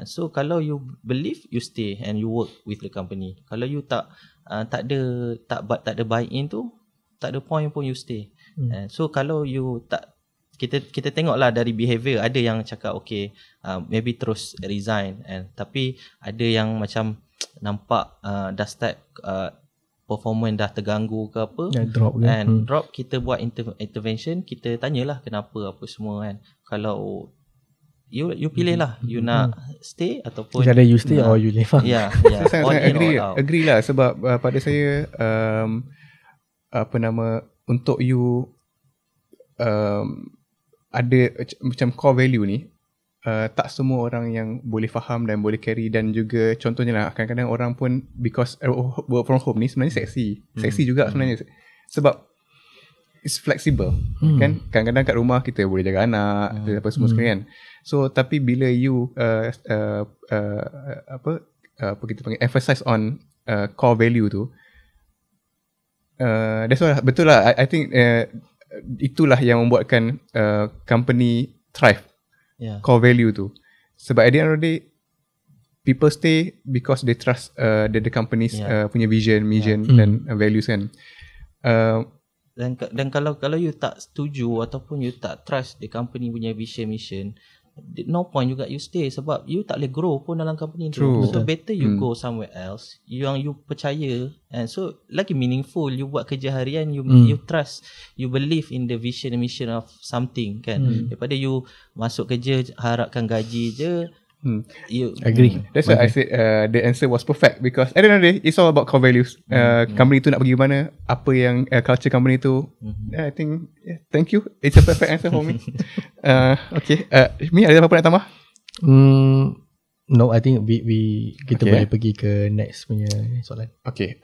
So kalau you believe, you stay and you work with the company. Kalau you tak ada buy in tu, tak ada point pun you stay. So kalau you tak, kita tengoklah dari behavior, ada yang cakap okay, maybe terus resign, tapi ada yang macam nampak dah start performance dah terganggu ke apa, drop, kita buat intervention, kita tanyalah kenapa apa semua kan. Kalau you pilih lah, you nak stay ataupun either you stay or you leave. Yeah. Saya agree lah, sebab pada saya untuk you ada macam core value ni, tak semua orang yang boleh faham dan boleh carry. Dan juga contohnya lah, kadang-kadang orang pun because work from home ni sebenarnya seksi juga sebenarnya, sebab it's flexible kan. Kadang-kadang kat rumah kita boleh jaga anak apa semua sekalian. So tapi bila you apa kita panggil emphasize on core value tu, that's why betul lah, I think itulah yang membuatkan company thrive. Core value tu. Sebab at the end of the day, people stay because they trust the company's punya vision, mission dan values kan. Dan kalau you tak setuju ataupun you tak trust the company punya vision mission, no point juga you stay, sebab you tak boleh grow pun dalam company tu. So better you go somewhere else yang you percaya, and so lagi meaningful you buat kerja harian, you trust, you believe in the vision and mission of something kan, daripada you masuk kerja harapkan gaji je. You agree. That's why I said the answer was perfect, because at the end of the day it's all about core values. Company tu nak pergi mana, apa yang culture company tu. I think thank you, it's a perfect answer for me. Okay, Mi ada apa-apa nak tambah? No, I think kita boleh pergi ke next punya soalan. Okay,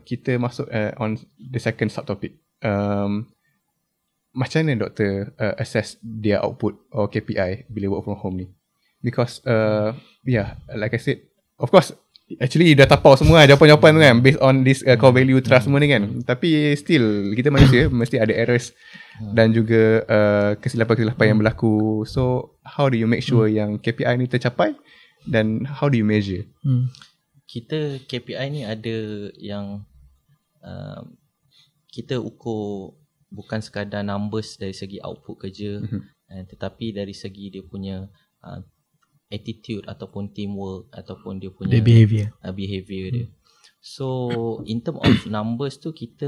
kita masuk on the second subtopic. Macam mana doktor assess their output or KPI bila work from home ni? Because like I said, of course actually dah tapau semua jawapan-jawapan tu kan, based on this core value trust semua ni kan. Tapi still kita manusia mesti ada errors dan juga kesilapan-kesilapan yang berlaku. So how do you make sure yang KPI ni tercapai, dan how do you measure? Kita KPI ni ada yang kita ukur bukan sekadar numbers dari segi output kerja, tetapi dari segi dia punya attitude ataupun teamwork ataupun dia punya behavior dia. So in term of numbers tu, kita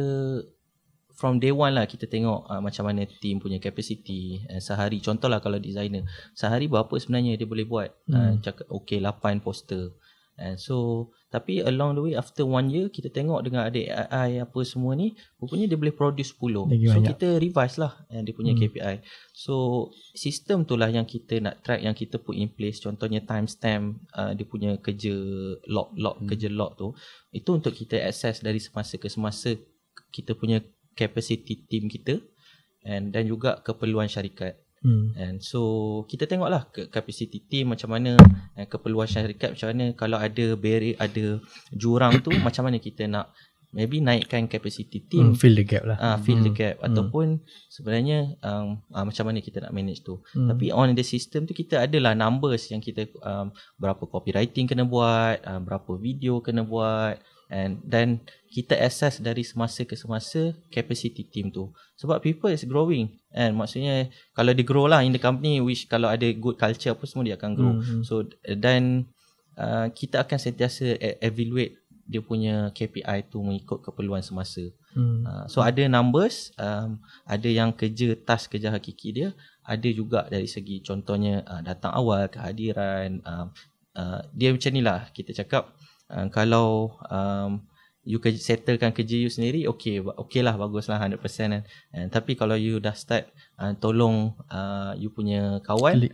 from day one lah kita tengok macam mana team punya capacity. Sehari, contohlah kalau designer, sehari berapa sebenarnya dia boleh buat. Cakap okay 8 poster. And so tapi along the way, after 1 year, kita tengok dengan ada AI apa semua ni, rupanya dia boleh produce 10. So kita revise lah dia punya KPI. So sistem tu lah yang kita nak track, yang kita put in place. Contohnya timestamp dia punya kerja log kerja log tu, itu untuk kita access dari semasa ke semasa kita punya capacity team kita, dan juga keperluan syarikat. And so kita tengoklah capacity team macam mana, keperluan syarikat macam mana. Kalau ada barrier, ada jurang tu, macam mana kita nak maybe naikkan capacity team, Fill the gap lah. fill the gap, ataupun sebenarnya macam mana kita nak manage tu. Tapi on the system tu kita adalah numbers yang kita berapa copywriting kena buat, berapa video kena buat, and then kita assess dari semasa ke semasa capacity team tu. Sebab people is growing, and maksudnya kalau dia grow lah in the company, which kalau ada good culture apa semua dia akan grow. So dan kita akan sentiasa evaluate dia punya KPI tu mengikut keperluan semasa. So ada numbers, ada yang task kerja hakiki dia, ada juga dari segi contohnya datang awal, kehadiran, dia macam ni lah kita cakap. Kalau you settlekan kerja you sendiri, okay lah, bagus lah 100% kan. Tapi kalau you dah start tolong you punya kawan,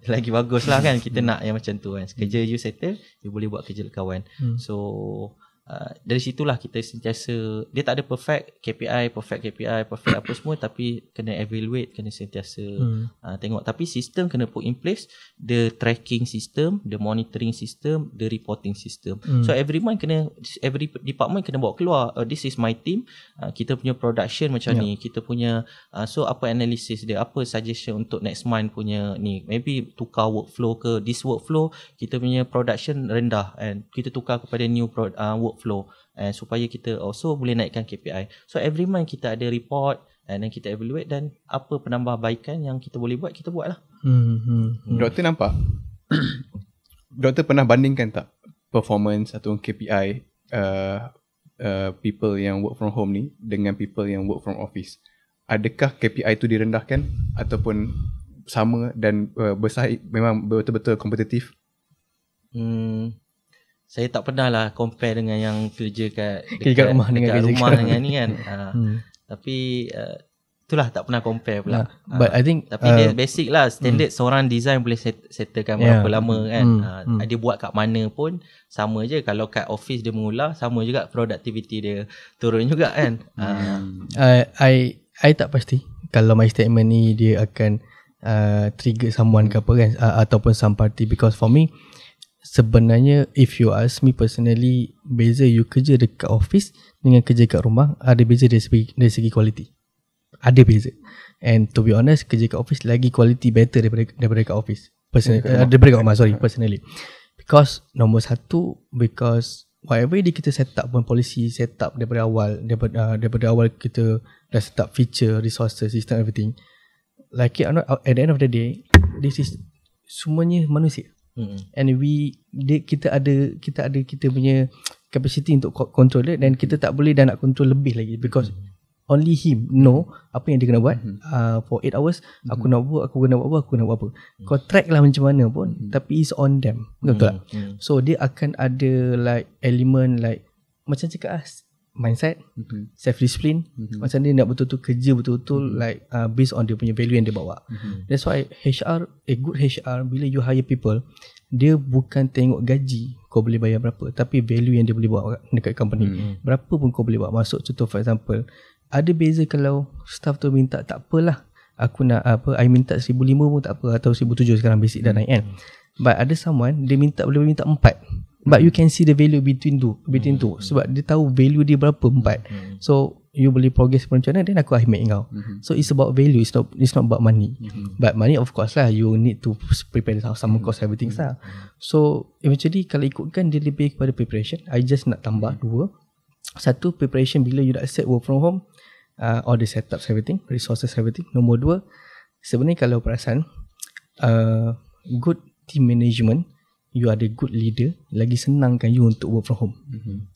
lagi bagus lah kan. Kita nak yang macam tu kan. Kerja you settle, you boleh buat kerja kawan. So dari situlah kita sentiasa, dia tak ada perfect KPI, perfect apa semua, tapi kena evaluate, kena sentiasa tengok. Tapi sistem kena put in place, the tracking system, the monitoring system, the reporting system. So every department kena bawa keluar, this is my team, kita punya production macam ni, kita punya so apa analysis dia, apa suggestion untuk next month punya ni, maybe tukar workflow ke, this workflow kita punya production rendah, and kita tukar kepada new workflow, supaya kita also boleh naikkan KPI. So every month kita ada report, and then kita evaluate, dan apa penambahbaikan yang kita boleh buat, kita buat lah. Doktor nampak doktor pernah bandingkan tak performance atau KPI people yang work from home ni dengan people yang work from office? Adakah KPI tu direndahkan ataupun sama dan bersaing, memang betul-betul kompetitif? Saya tak pernah lah compare dengan yang kerja dekat rumah dengan ni kan. Tapi itulah, tak pernah compare pula. But I think tapi dia basic lah, standard seorang design boleh settlekan berapa lama kan. Dia buat kat mana pun sama je. Kalau kat office dia mengular, sama juga productivity dia turun juga kan. I tak pasti kalau my statement ni dia akan trigger someone ke apa kan, ataupun some party. Because for me, sebenarnya if you ask me personally, beza you kerja dekat office dengan kerja kat rumah ada beza dari segi quality. Ada beza. And to be honest, kerja kat office lagi quality better daripada kat office. Daripada kat rumah, personally. Because nombor satu, because whatever kita set up pun, policy set up daripada awal, daripada awal kita dah set up feature, resources, system, everything. Like at the end of the day, this is semuanya manusia. And kita ada kita punya capacity untuk control dia, dan kita tak boleh dah nak control lebih lagi, because only him know apa yang dia kena buat. For 8 hours aku nak buat apa. Kau track lah macam mana pun, tapi it's on them. Betul tak? So dia akan ada like element like macam cakap mindset, self-discipline, macam dia nak betul-betul kerja betul-betul like based on dia punya value yang dia bawa. That's why a good HR, bila you hire people, dia bukan tengok gaji kau boleh bayar berapa, tapi value yang dia boleh bawa dekat company. Berapa pun kau boleh bawa masuk. Contoh for example, ada beza kalau staff tu minta tak apalah, aku nak I minta 1,500 pun tak apa, atau 1,700 sekarang basic dah naik kan. But ada someone dia boleh minta 4, but you can see the value between two, sebab dia tahu value dia berapa 4. So you boleh progress macam mana, then aku make kau. So it's about value, it's not about money. But money of course lah, you need to prepare some cost everything lah. So eventually kalau ikutkan dia lebih kepada preparation. I just nak tambah 2. Satu, preparation bila you dah accept work from home, all the setups everything, resources everything. Nombor 2, sebenarnya kalau perasan good team management, you ada good leader, lagi senangkan you untuk work from home.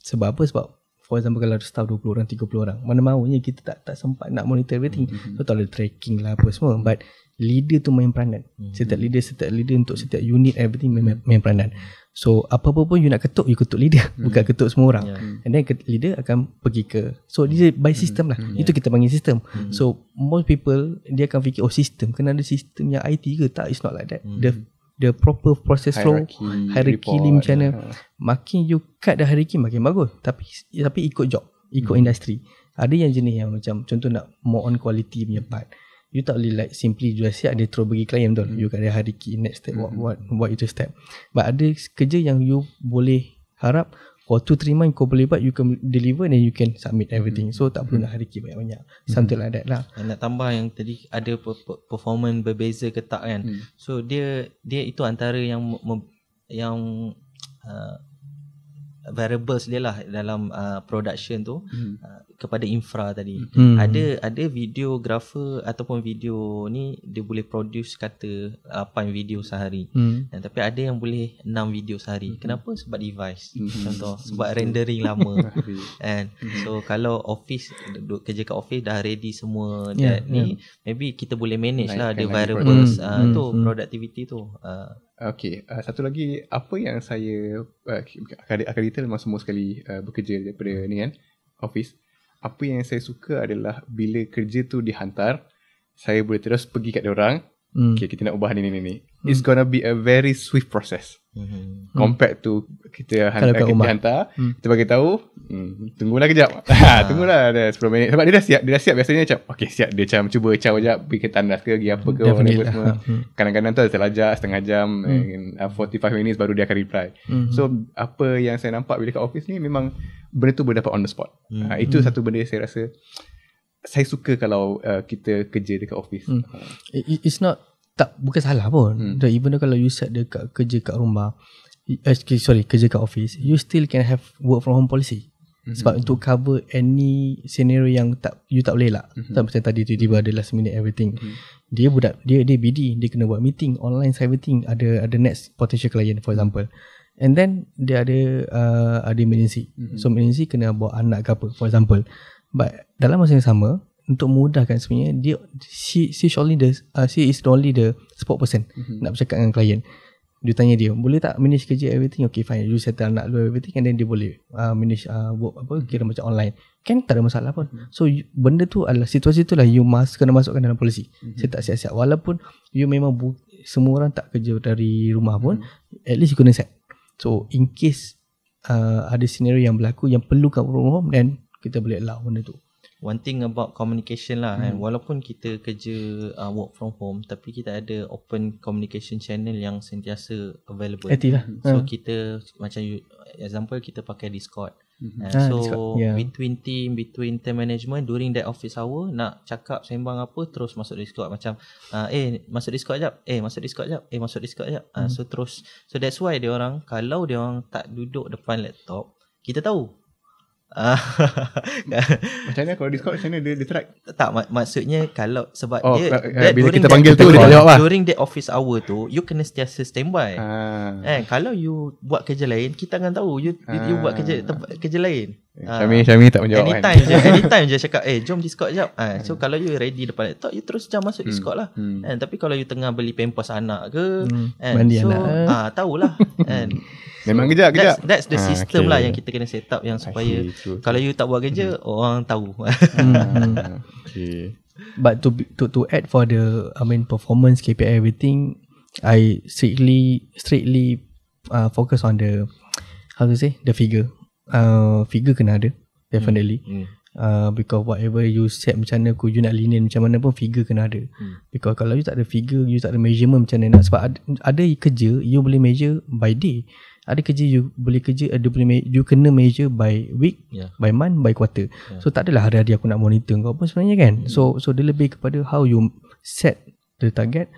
Sebab apa? Sebab for example kalau ada staff 20 orang, 30 orang, mana maunya kita tak sempat nak monitor everything. So tak ada tracking lah apa semua. But leader tu main peranan. Setiap leader untuk setiap unit everything main peranan. So apa-apa pun you nak ketuk, you ketuk leader, bukan ketuk semua orang. And then leader akan pergi ke, so dia by system lah. Itu kita panggil system. So most people dia akan fikir system kena ada sistem yang IT ke. Tak, it's not like that. The proper process flow, hierarchy macam mana. Makin you cut the hierarchy makin bagus. Tapi ikut job, ikut industri. Ada yang jenis yang macam contoh nak more on quality punya part, you tak boleh like simply jual siap dia terus bagi klien betul. You kat ada hierarchy, next step, what itu step. But ada kerja yang you boleh harap For 2-3 months kau boleh buat, you can deliver and you can submit everything. So tak perlu nak hari banyak-banyak. Something like that lah. Nak tambah yang tadi ada performance berbeza ke tak kan. So dia itu antara yang variables dia lah dalam production tu kepada infra tadi. Ada videographer ataupun video ni dia boleh produce kata 8 video sehari. Dan tapi ada yang boleh 6 video sehari. Kenapa? Sebab device. Contoh sebab rendering lama. And so kalau office kerja kat office dah ready semua ni maybe kita boleh manage lah the variables tu productivity tu. Okay, satu lagi apa yang saya akadita memang semua sekali bekerja daripada ni kan office. Apa yang saya suka adalah bila kerja tu dihantar, saya boleh terus pergi kat diorang. Okay, kita nak ubah ni. It's gonna be a very swift process. Compared to kita hantar, kita bagi tahu, tunggulah kejap. Tunggulah ada 10 minit. Sebab dia dah siap biasanya macam, okay siap, dia macam cuba caw sekejap, pergi ke tandas ke, pergi apa ke, semua. Kadang-kadang tu ada terlajak setengah jam, 45 minutes baru dia akan reply. So apa yang saya nampak bila kat office ni memang benda tu boleh dapat on the spot. Itu satu benda yang saya rasa saya suka kalau kita kerja dekat office. It's not bukan salah pun. Even though kalau you set dekat kerja kat rumah, kerja kat office, you still can have work from home policy. Sebab untuk cover any scenario yang you tak boleh lah. Tak macam tadi tiba-tiba ada last minute everything. Dia BD, dia kena buat meeting online everything, ada next potential client for example. And then dia ada emergency. So emergency kena bawa anak ke apa for example. But dalam masa yang sama, untuk mudahkan sebenarnya she is only the support person nak bercakap dengan klien. Dia tanya dia, boleh tak manage kerja everything? Okay fine, you settle anak lu everything, and then dia boleh manage work kira macam online. Kan tak ada masalah pun. So benda tu adalah situasi tu lah you kena masukkan dalam polisi. Saya tak siap-siap walaupun you memang semua orang tak kerja dari rumah pun, at least you kena set. So in case ada scenario yang berlaku yang perlu kat rumah, then kita boleh allow benda tu. One thing about communication lah kan, walaupun kita kerja work from home, tapi kita ada open communication channel yang sentiasa available. So kita macam example kita pakai Discord. So Discord, between team management during that office hour nak cakap sembang apa, terus masuk Discord macam masuk Discord jap, masuk Discord jap. So terus, so that's why kalau dia orang tak duduk depan laptop, kita tahu. Macam mana kalau Discord, macam mana dia track? Tak, maksudnya kalau sebab bila kita panggil tu dia jawab lah. During the office hour tu you kena sentiasa standby. Kalau you buat kerja lain, kita akan tahu you buat kerja lain. Syami tak menjawab anytime je cakap jom Discord jap. So kalau you ready depan laptop, you terus jam masuk Discord lah. Tapi kalau you tengah beli pampers anak ke, mandi anak, tahulah. Memang kejap. That's the system lah yang kita kena set up, yang supaya kalau you tak buat kerja, orang tahu. But to add for the performance KPI everything, I strictly focus on the the figure. Figure kena ada definitely. Because whatever you set, macam mana you nak linear macam mana pun, figure kena ada. Because kalau you tak ada figure, you tak ada measurement macam mana nak. Sebab ada kerja you boleh measure by day, ada kerja you boleh you kena measure by week, by month, by quarter. So tak adalah hari-hari aku nak monitor kau apa sebenarnya kan. So dia lebih kepada how you set the target,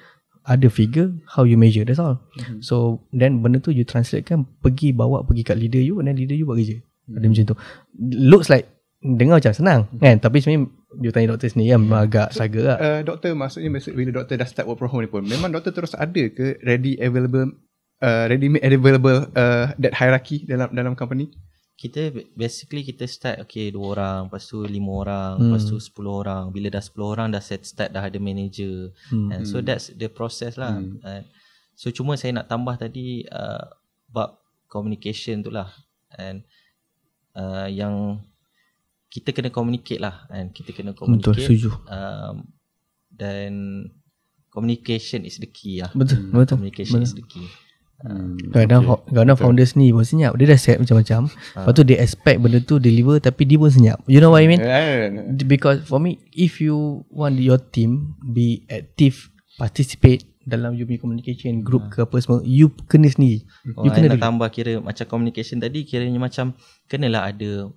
ada figure, how you measure, that's all. So then benda tu you translate kan, bawa pergi kat leader you, and then leader you buat kerja. Ada macam tu. Looks like dengar macam senang kan, tapi sebenarnya you tanya doktor sendiri kan, agak struggle lah. Doktor maksudnya bila doktor dah start work from home ni pun, memang doktor terus ada ke ready made available that hierarchy dalam company? Kita basically start 2 orang, lepas tu 5 orang, lepas tu 10 orang. Bila dah 10 orang dah start dah ada manager. And so that's the process lah. So cuma saya nak tambah tadi bab communication tu lah. And yang kita kena communicate lah, and kita kena communicate. Betul, setuju. Dan communication is the key lah. Betul. Communication is the key. Kadang-kadang founders ni pun senyap. Dia dah set macam-macam, lepas tu dia expect benda tu deliver, tapi dia pun senyap. You know what I mean? Because for me, if you want your team be active, participate, dalam you punya communication group ke apa semua, you kena sendiri. You kena nak tambah kira macam communication tadi, kiranya macam kenalah ada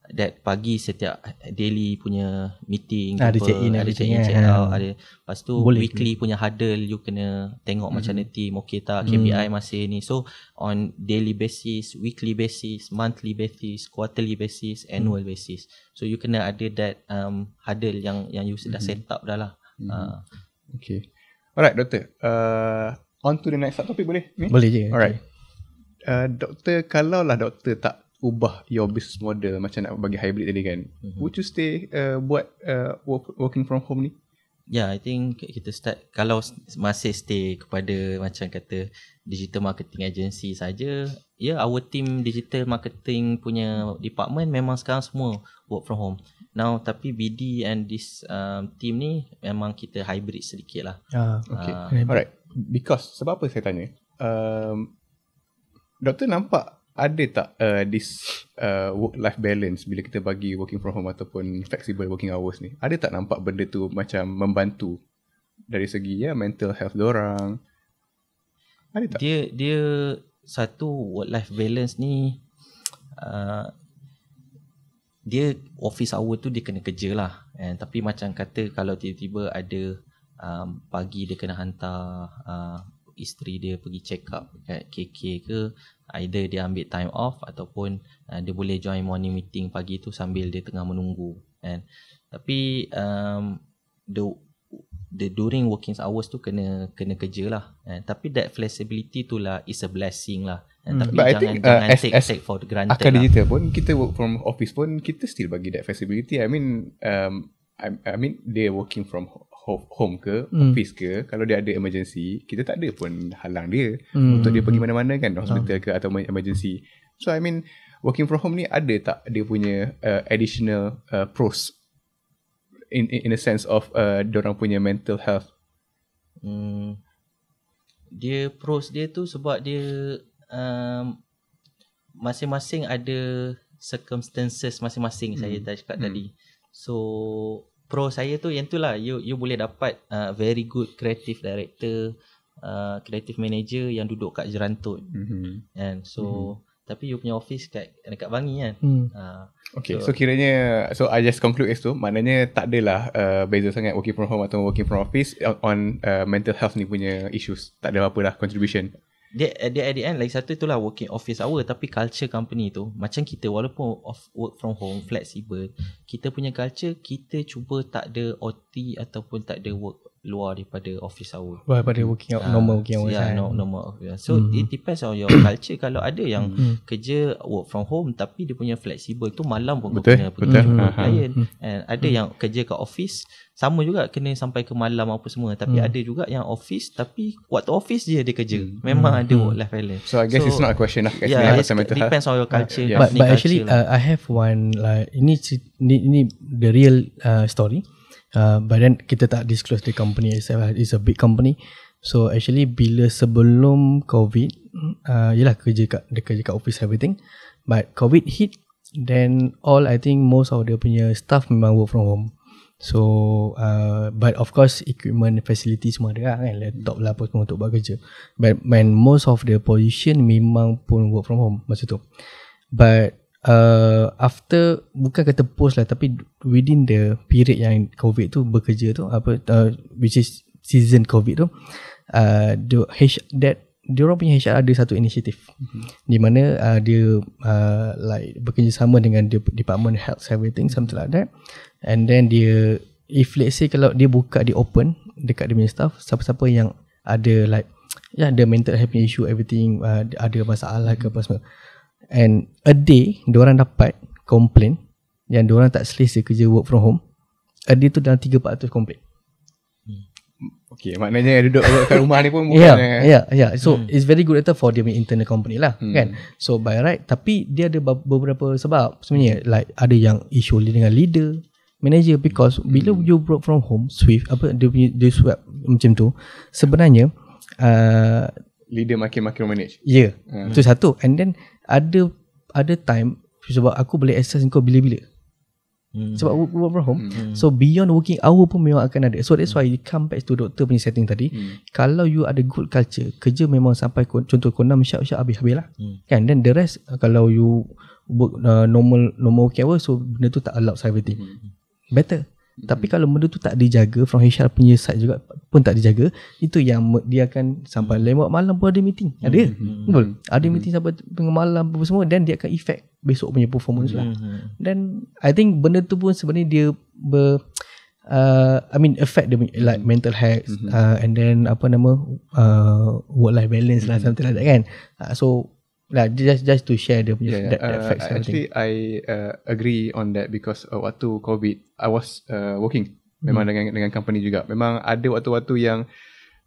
that pagi setiap daily punya meeting, ada check in, ada check in, check out, ada lepas tu weekly punya huddle, you kena tengok macam mana team okay tak, KPI masih ni. So on daily basis, weekly basis, monthly basis, quarterly basis, annual basis. So you kena ada that huddle yang you dah set up dah lah. Okay. Alright doktor, on to the next topic boleh? Boleh je. Alright. Doktor, kalau lah doktor tak ubah your business model macam nak bagi hybrid tadi kan, would you stay buat working from home ni? I think kita start, kalau masih stay kepada macam kata digital marketing agency saja, our team digital marketing punya department memang sekarang semua work from home now. Tapi BD and this team ni memang kita hybrid sedikit lah. Okay. Alright, because sebab apa saya tanya, doktor nampak ada tak this work-life balance bila kita bagi working from home ataupun flexible working hours ni? Ada tak nampak benda tu macam membantu dari segi mental health diorang? Ada tak? Dia satu work-life balance ni, dia office hour tu dia kena kerja lah. Tapi macam kata kalau tiba-tiba ada pagi dia kena hantar isteri dia pergi check up kat KK ke, either dia ambil time off ataupun dia boleh join morning meeting pagi tu sambil dia tengah menunggu kan. Tapi the during working hours tu kena kerja lah tapi that flexibility tu lah is a blessing lah. Tapi jangan take for granted akal lah. digital pun kita work from office pun kita still bagi that flexibility. I mean dia working from home ke office ke, kalau dia ada emergency kita tak ada pun halang dia untuk dia pergi mana-mana kan, hospital ke atau emergency. So I mean working from home ni ada tak dia punya additional pros in a sense of diorang punya mental health? Dia pros dia tu sebab dia masing-masing ada circumstances masing-masing. Saya dah cakap tadi. So pro saya tu yang tu lah, you boleh dapat very good creative director, creative manager yang duduk kat Jerantut kan. So tapi you punya office dekat Bangi kan. Okay, so kiranya, so I just conclude tu, maknanya tak adalah beza sangat working from home atau working from office on mental health ni punya issues. Tak ada apa-apa lah contribution. Dia at the end lagi satu itulah working office hour, tapi culture company tu macam kita, walaupun work from home flexible, kita punya culture kita cuba tak ada OT ataupun tak ada work luar daripada office hour, daripada working out, normal working hours. Normal. So it depends on your culture. Kalau ada yang kerja work from home tapi dia punya flexible tu malam pun kena pergi jumpa klien, and ada yang kerja kat office sama juga kena sampai ke malam apa semua. Tapi ada juga yang office tapi waktu office je dia kerja. Memang ada work life balance. So I guess it's not a question lah. It depends on your culture. But actually I have one like ini the real story. But then kita tak disclose the company itself. It's a big company. So actually bila sebelum COVID, yelah kerja kat office everything. But COVID hit, then I think most of the punya staff memang work from home. So but of course equipment, facility semua ada kan, laptop lah apa semua untuk buat kerja. But when most of the position memang pun work from home masa tu. But after, bukan kata post lah, tapi within the period yang COVID tu bekerja tu, which is season COVID tu, dia orang punya HR ada satu inisiatif di mana dia like bekerjasama dengan department health everything, something like that. And then dia, if let's say kalau dia buka, dia open dekat dia punya staff, siapa-siapa yang ada like ada mental health issue everything, ada masalah ke apa semua, and a day diorang dapat komplain yang diorang tak selesa kerja work from home, a day tu dalam 300-400 komplain. Okay, maknanya duduk kat rumah ni pun bukannya So it's very good data for dia punya internal company lah kan. So by right, tapi dia ada beberapa sebab sebenarnya, like ada yang issue dengan leader, manager, because bila you work from home, dia swap macam tu, sebenarnya leader makin manage. Itu satu. And then ada time sebab aku boleh access kau bila-bila. sebab work from home. So beyond working hour pun memang akan ada. So that's why you come back to doktor punya setting tadi. Kalau you ada good culture, kerja memang sampai contoh kau 6 syak habis-habis lah. Kan, then the rest kalau you work normal working hour, so benda tu tak allowed everything. Better. Tapi kalau benda tu tak dijaga from HR punya side juga pun tak dijaga, itu yang dia akan sampai lewat malam pun ada meeting. Ada. Betul. Ada meeting sampai tengah malam apa semua, dan dia akan effect besok punya performance lah. Dan I think benda tu pun sebenarnya dia affect the like mental health and then work life balance lah, something like that kan. So like just to share the that affects actually I agree on that because waktu COVID I was working memang dengan company juga. Memang ada waktu-waktu yang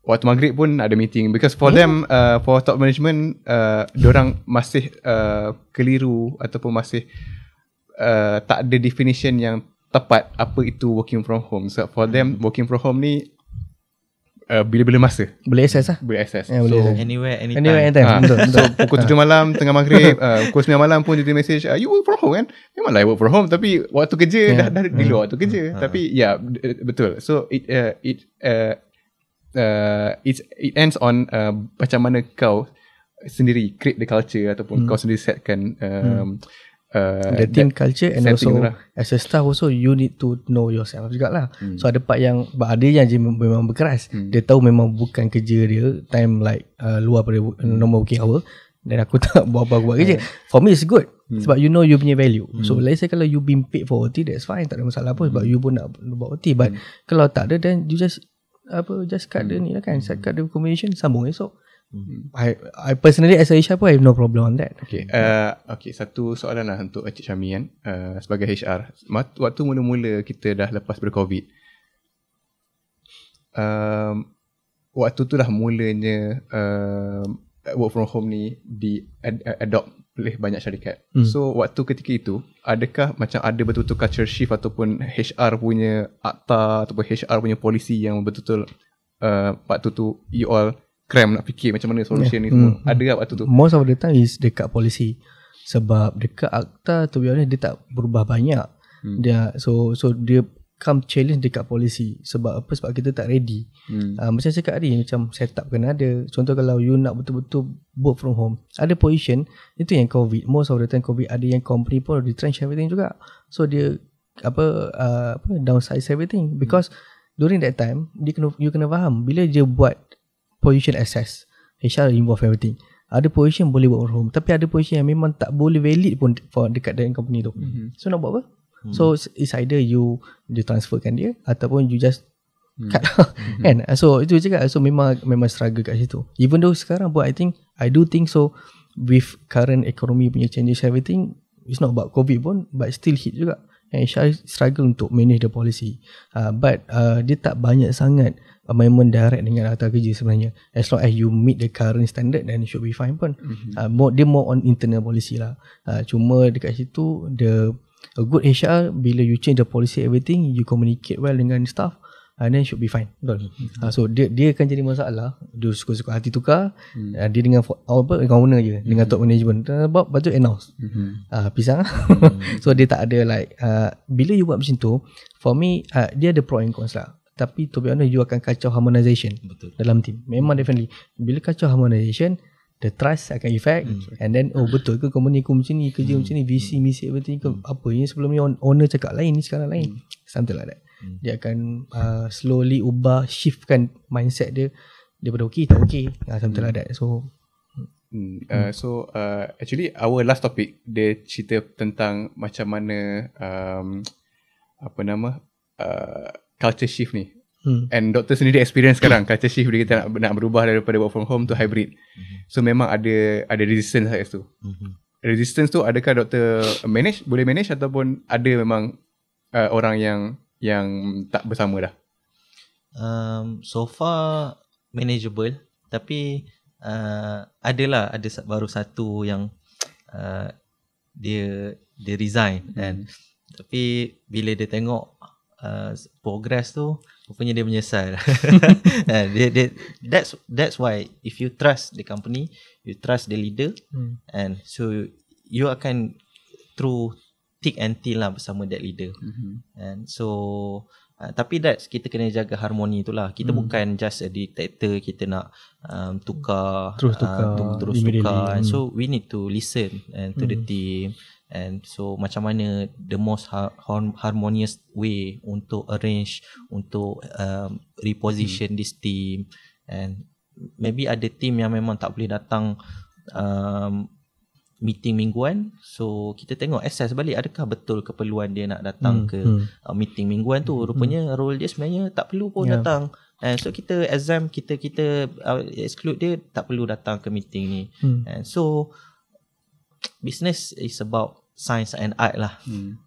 waktu maghrib pun ada meeting because for them for top management diorang masih keliru ataupun masih tak ada definition yang tepat apa itu working from home. So for them working from home ni bila-bila masa boleh access lah. Boleh access. So Anywhere, anytime. Betul. So pukul 7 malam tengah maghrib, pukul 9 malam pun dia message, you work from home kan? Memanglah work from home, tapi waktu kerja dah di luar waktu kerja. Tapi betul. So it ends on macam mana kau sendiri create the culture ataupun kau sendiri setkan the team culture, and also as a staff also you need to know yourself jugalah. So ada part yang ada yang je memang berkeras. Dia tahu memang bukan kerja dia time like luar pada normal working hour, dan aku tak buat kerja. For me it's good sebab you know you punya value. So let's say kalau you been paid for OT, that's fine, tak ada masalah pun sebab you pun nak buat OT. But kalau tak ada, then you just cut the ni lah kan, cut the communication, sambung esok. I personally as a HR pun I have no problem on that. Okay, satu soalan lah untuk Encik Syami kan, sebagai HR. Waktu mula-mula kita dah lepas ber-COVID, waktu tu lah mulanya work from home ni adopt oleh banyak syarikat. So waktu ketika itu, adakah macam ada betul-betul culture shift ataupun HR punya akta ataupun HR punya polisi yang betul-betul waktu tu you all cram nak fikir macam mana solution ni semua? Ada tak waktu tu? Most of the time is dekat polisi. Sebab dekat akta, to be honest, dia tak berubah banyak. Dia so dia come challenge dekat polisi. Sebab apa? Sebab kita tak ready. Macam saya cakap tadi, macam setup kena ada. Contoh kalau you nak betul-betul work from home, ada position, itu yang COVID. Most of the time COVID ada yang company pun retrench everything juga. So dia downsize everything. Because during that time, you kena faham, bila dia buat position access, HR involve everything. Ada position boleh work from home, tapi ada position yang memang tak boleh valid pun for dekat dalam company tu. So nak buat apa? So it's either you transferkan dia ataupun you just cut kan. So itu je kan. So memang struggle kat situ. Even though sekarang pun I do think so with current economy punya changes everything, it's not about COVID pun, but still hit juga. And HR struggle untuk manage the policy. But dia tak banyak sangat amendment direct dengan akta kerja sebenarnya. As long as you meet the current standard, then it should be fine pun. Dia more on internal policy lah. Cuma dekat situ, a good HR, bila you change the policy everything, you communicate well dengan staff, and then should be fine. Betul. So dia akan jadi masalah. Dia suka-suka hati tukar. Dia dengan owner je, dengan top management. Lepas tu announce. Pisang. So dia tak ada like bila you buat macam tu, for me dia ada pro and cons lah. Tapi to be honest, you akan kacau harmonization dalam team. Memang definitely. Bila kacau harmonization, the trust akan effect. And then betul ke company aku macam ni, kerja macam ni, visi misi everything ke apa ni, sebelum ni owner cakap lain, ni sekarang lain. Something like that. Dia akan slowly ubah, shiftkan mindset dia daripada okay tak okay, something like that. So actually our last topic dia cerita tentang macam mana culture shift ni. And doktor sendiri experience sekarang culture shift dia, kita nak berubah daripada work from home to hybrid. So memang ada resistance kat situ. Resistance tu adakah doktor boleh manage ataupun ada memang orang yang tak bersama dah? So far manageable, tapi ada baru satu yang dia resign, dan tapi bila dia tengok progress tu, rupanya dia menyesal. That's why if you trust the company, you trust the leader, and so you akan through thick and thin lah bersama that leader. And so tapi that kita kena jaga harmoni tu lah. Kita bukan just a dictator, kita nak terus tukar. And so we need to listen and to the team. And so macam mana the most harmonious way untuk arrange, untuk reposition this team. And maybe ada team yang memang tak boleh datang meeting mingguan, so kita tengok assess balik adakah betul keperluan dia nak datang ke meeting mingguan tu. Rupanya role dia sebenarnya tak perlu pun datang. And so kita exam, kita exclude dia, tak perlu datang ke meeting ni. And so business is about science and art lah.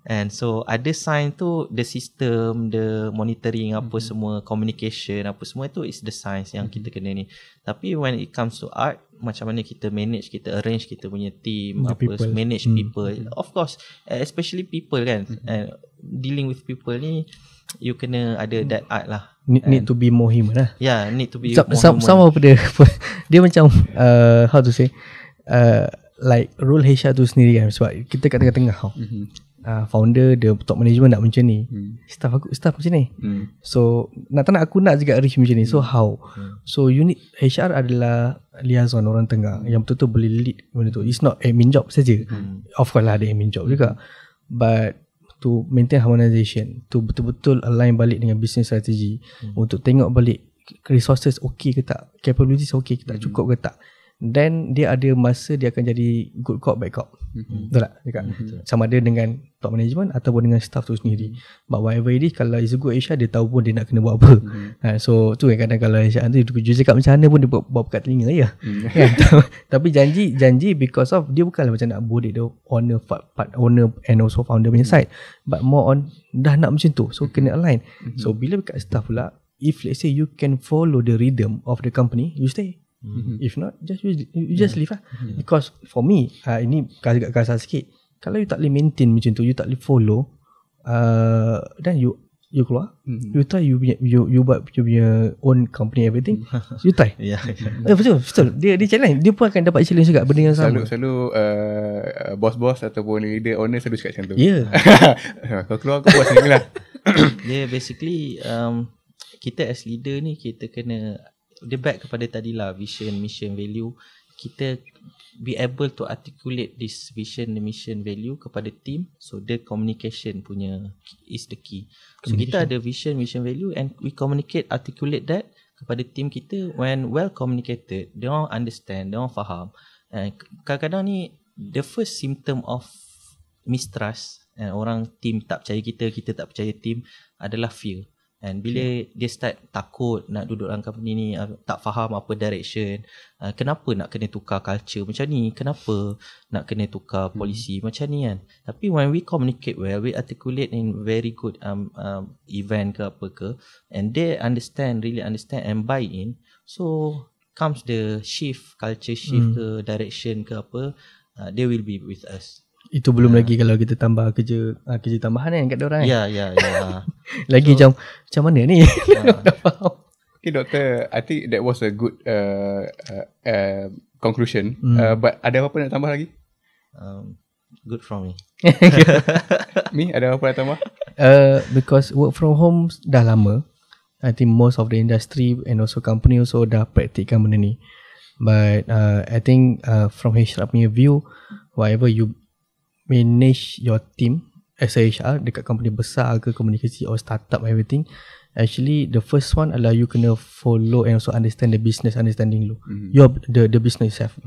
And so ada science tu, the system, the monitoring, apa semua, communication, apa semua tu is the science yang kita kena ni. Tapi when it comes to art, macam mana kita manage, kita arrange kita punya team, manage people. Of course, especially people kan, dealing with people ni, you kena ada that art lah. Need to be more human lah. Yeah, need to be more human. Sama dia macam how to say, like role HR tu sendiri kan, sebab kita kat tengah-tengah founder, the top management nak macam ni, staff macam ni, so nak aku nak juga reach macam ni, so how, so you need HR adalah liaison orang tengah yang betul-betul boleh lead benda tu. It's not admin job saja. Of course lah ada admin job juga, but to maintain harmonization, to betul-betul align balik dengan business strategy, untuk tengok balik resources okay ke tak, capabilities okay ke tak, cukup ke tak. Then dia ada masa dia akan jadi good cop bad cop. Betul tak? Sama ada dengan top management ataupun dengan staff tu sendiri. But whatever it is, kalau is a good HR, dia tahu pun dia nak kena buat apa. So tu kadang kalau HR tu dia cakap macam mana pun dia bawa pekat telinga je. Tapi janji because of dia bukanlah macam nak bodek the owner and also founder punya side, but more on dah nak macam tu, so kena align. So bila dekat staff pula, if let's say you can follow the rhythm of the company, you stay. If not, you just leave lah. Because for me, ini agak kasar sikit, kalau you tak boleh maintain macam tu, you tak boleh follow, then you keluar, you try you buat you punya own company, everything, you try. Betul. Dia challenge, dia pun akan dapat challenge juga benda yang sama. Selalu bos-bos ataupun leader owner selalu cakap macam tu. Kau keluar, kau buat sendiri lah. Dia basically kita as leader ni, kita kena dia back kepada tadi lah, vision, mission, value. Kita be able to articulate this vision, mission, value kepada team. So the communication punya is the key. So kita ada vision, mission, value, and we communicate, articulate that kepada team kita. When well communicated, they all understand, they all faham. And kadang-kadang ni the first symptom of mistrust, and orang team tak percaya kita tak percaya team, adalah fear. And bila dia start takut nak duduk dalam company ni, tak faham apa direction, kenapa nak kena tukar culture macam ni, kenapa nak kena tukar polisi macam ni kan. Tapi when we communicate well, we articulate in very good event ke apa ke, and they really understand and buy in, so comes the shift, culture shift ke, direction ke apa, they will be with us. Itu belum lagi kalau kita tambah kerja tambahan kan kat diorang. Ya. Lagi so, macam mana ni? Tak faham. Okay Doktor, I think that was a good conclusion. But ada apa nak tambah lagi? Good from me. Mi, ada apa nak tambah? Because work from home dah lama. I think most of the industry and also company also dah praktikkan benda ni. But I think from HR punya view, whatever you manage your team as a HR dekat company besar ke, komunikasi or startup, everything, actually the first one adalah you kena follow and also understand the business, understanding lu the business itself.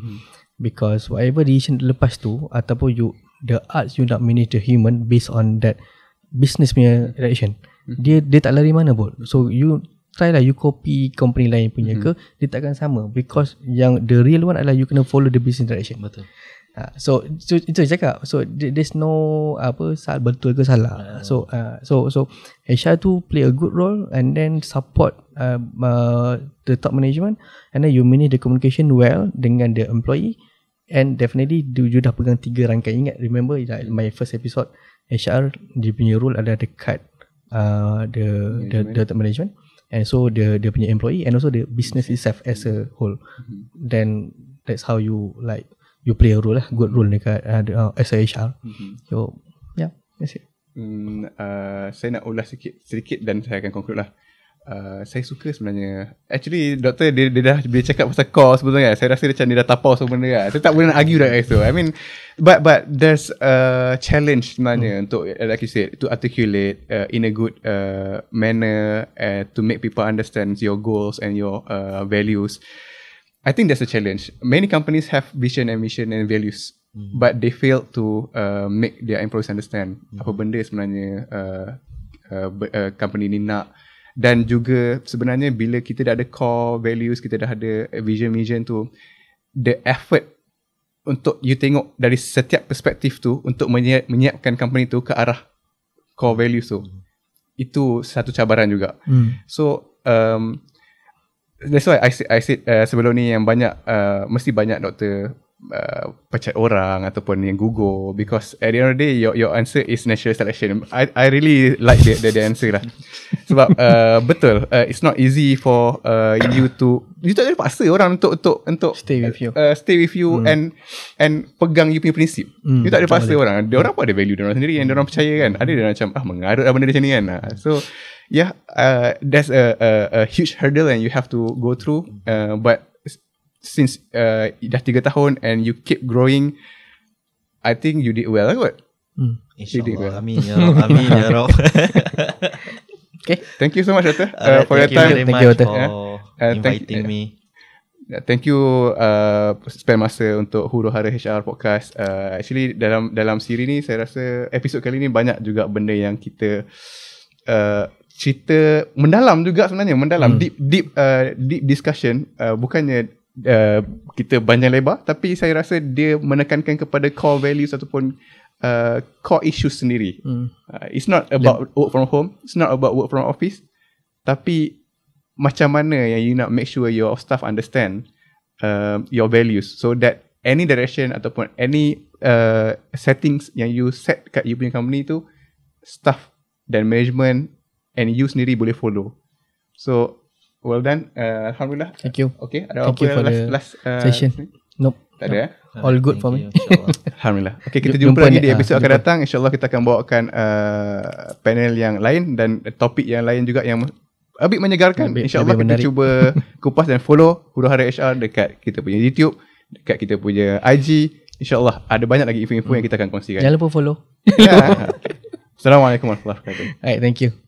Because whatever decision lepas tu, ataupun the arts you nak manage the human based on that business punya direction, dia tak lari mana pun. So you try lah, you copy company lain punya ke, dia takkan sama. Because yang the real one adalah you kena follow the business direction. Betul. So itu cakap. So there's no betul ke salah. So HR tu play a good role, and then support the top management, and then you manage the communication well dengan the employee, and definitely you dah pegang 3 rangkaian. Ingat, remember my first episode, HR dia punya role ada dekat the top management, and so dia punya employee, and also the business itself as a whole. Then that's how you play a role lah, good role dekat as a HR. So yeah. That's it. Saya nak ulas sedikit dan saya akan conclude lah. Saya suka sebenarnya. Actually doktor dia dah bila cakap pasal core sebenarnya, saya rasa macam dia dah tapau semua benda kan. Saya tak boleh nak argue dengan itu. I mean but there's a challenge sebenarnya untuk, like you said, to articulate in a good manner, to make people understand your goals and your values. I think that's a challenge. Many companies have vision and mission and values, but they fail to make their employees understand apa benda sebenarnya company ni nak. Dan juga sebenarnya bila kita dah ada core values, kita dah ada vision tu, the effort untuk you tengok dari setiap perspektif tu untuk menyiapkan company tu ke arah core values tu, itu satu cabaran juga. So that's why I said sebelum ni yang banyak mesti banyak doktor pecat orang ataupun yang gugur, because at the end of the day your answer is natural selection. I really like the answer lah. Sebab betul, it's not easy for you tak boleh paksa orang untuk Stay with you. and pegang you punya prinsip. You tak boleh paksa orang. Dia orang pun ada value dia orang sendiri yang dia orang percaya kan. Ada dia orang macam mengarut lah benda dia macam ni kan. So yeah, that's a huge hurdle and you have to go through, but since dah 3 tahun and you keep growing, I think you did well kot. InsyaAllah. Amin ya Rab. Amin ya Rab. Okay. Thank you so much Doctor for your time. Thank you very much for inviting me. Thank you spend masa untuk Huru Hara HR Podcast. Actually dalam siri ni saya rasa episod kali ni banyak juga benda yang kita cerita mendalam juga sebenarnya, deep discussion, bukannya kita banyak lebar, tapi saya rasa dia menekankan kepada core values ataupun core issues sendiri. It's not about work from home, it's not about work from office, tapi macam mana yang you nak make sure your staff understand your values, so that any direction ataupun any settings yang you set kat you punya company tu, staff dan management and you sendiri boleh follow. So well done. Alhamdulillah. Thank you. Okay, ada Thank you for the last session. Nope. Tak ada. All good for me. Alhamdulillah. Okay, kita jumpa lagi di episod akan datang. InsyaAllah kita akan bawakan panel yang lain dan topik yang lain juga yang a bit menyegarkan. InsyaAllah kita cuba kupas dan follow Huru Hara HR dekat kita punya YouTube, dekat kita punya IG. InsyaAllah ada banyak lagi info-info yang kita akan kongsikan. Jangan lupa follow. Yeah. Assalamualaikum warahmatullahi wabarakatuh. Alright, thank you.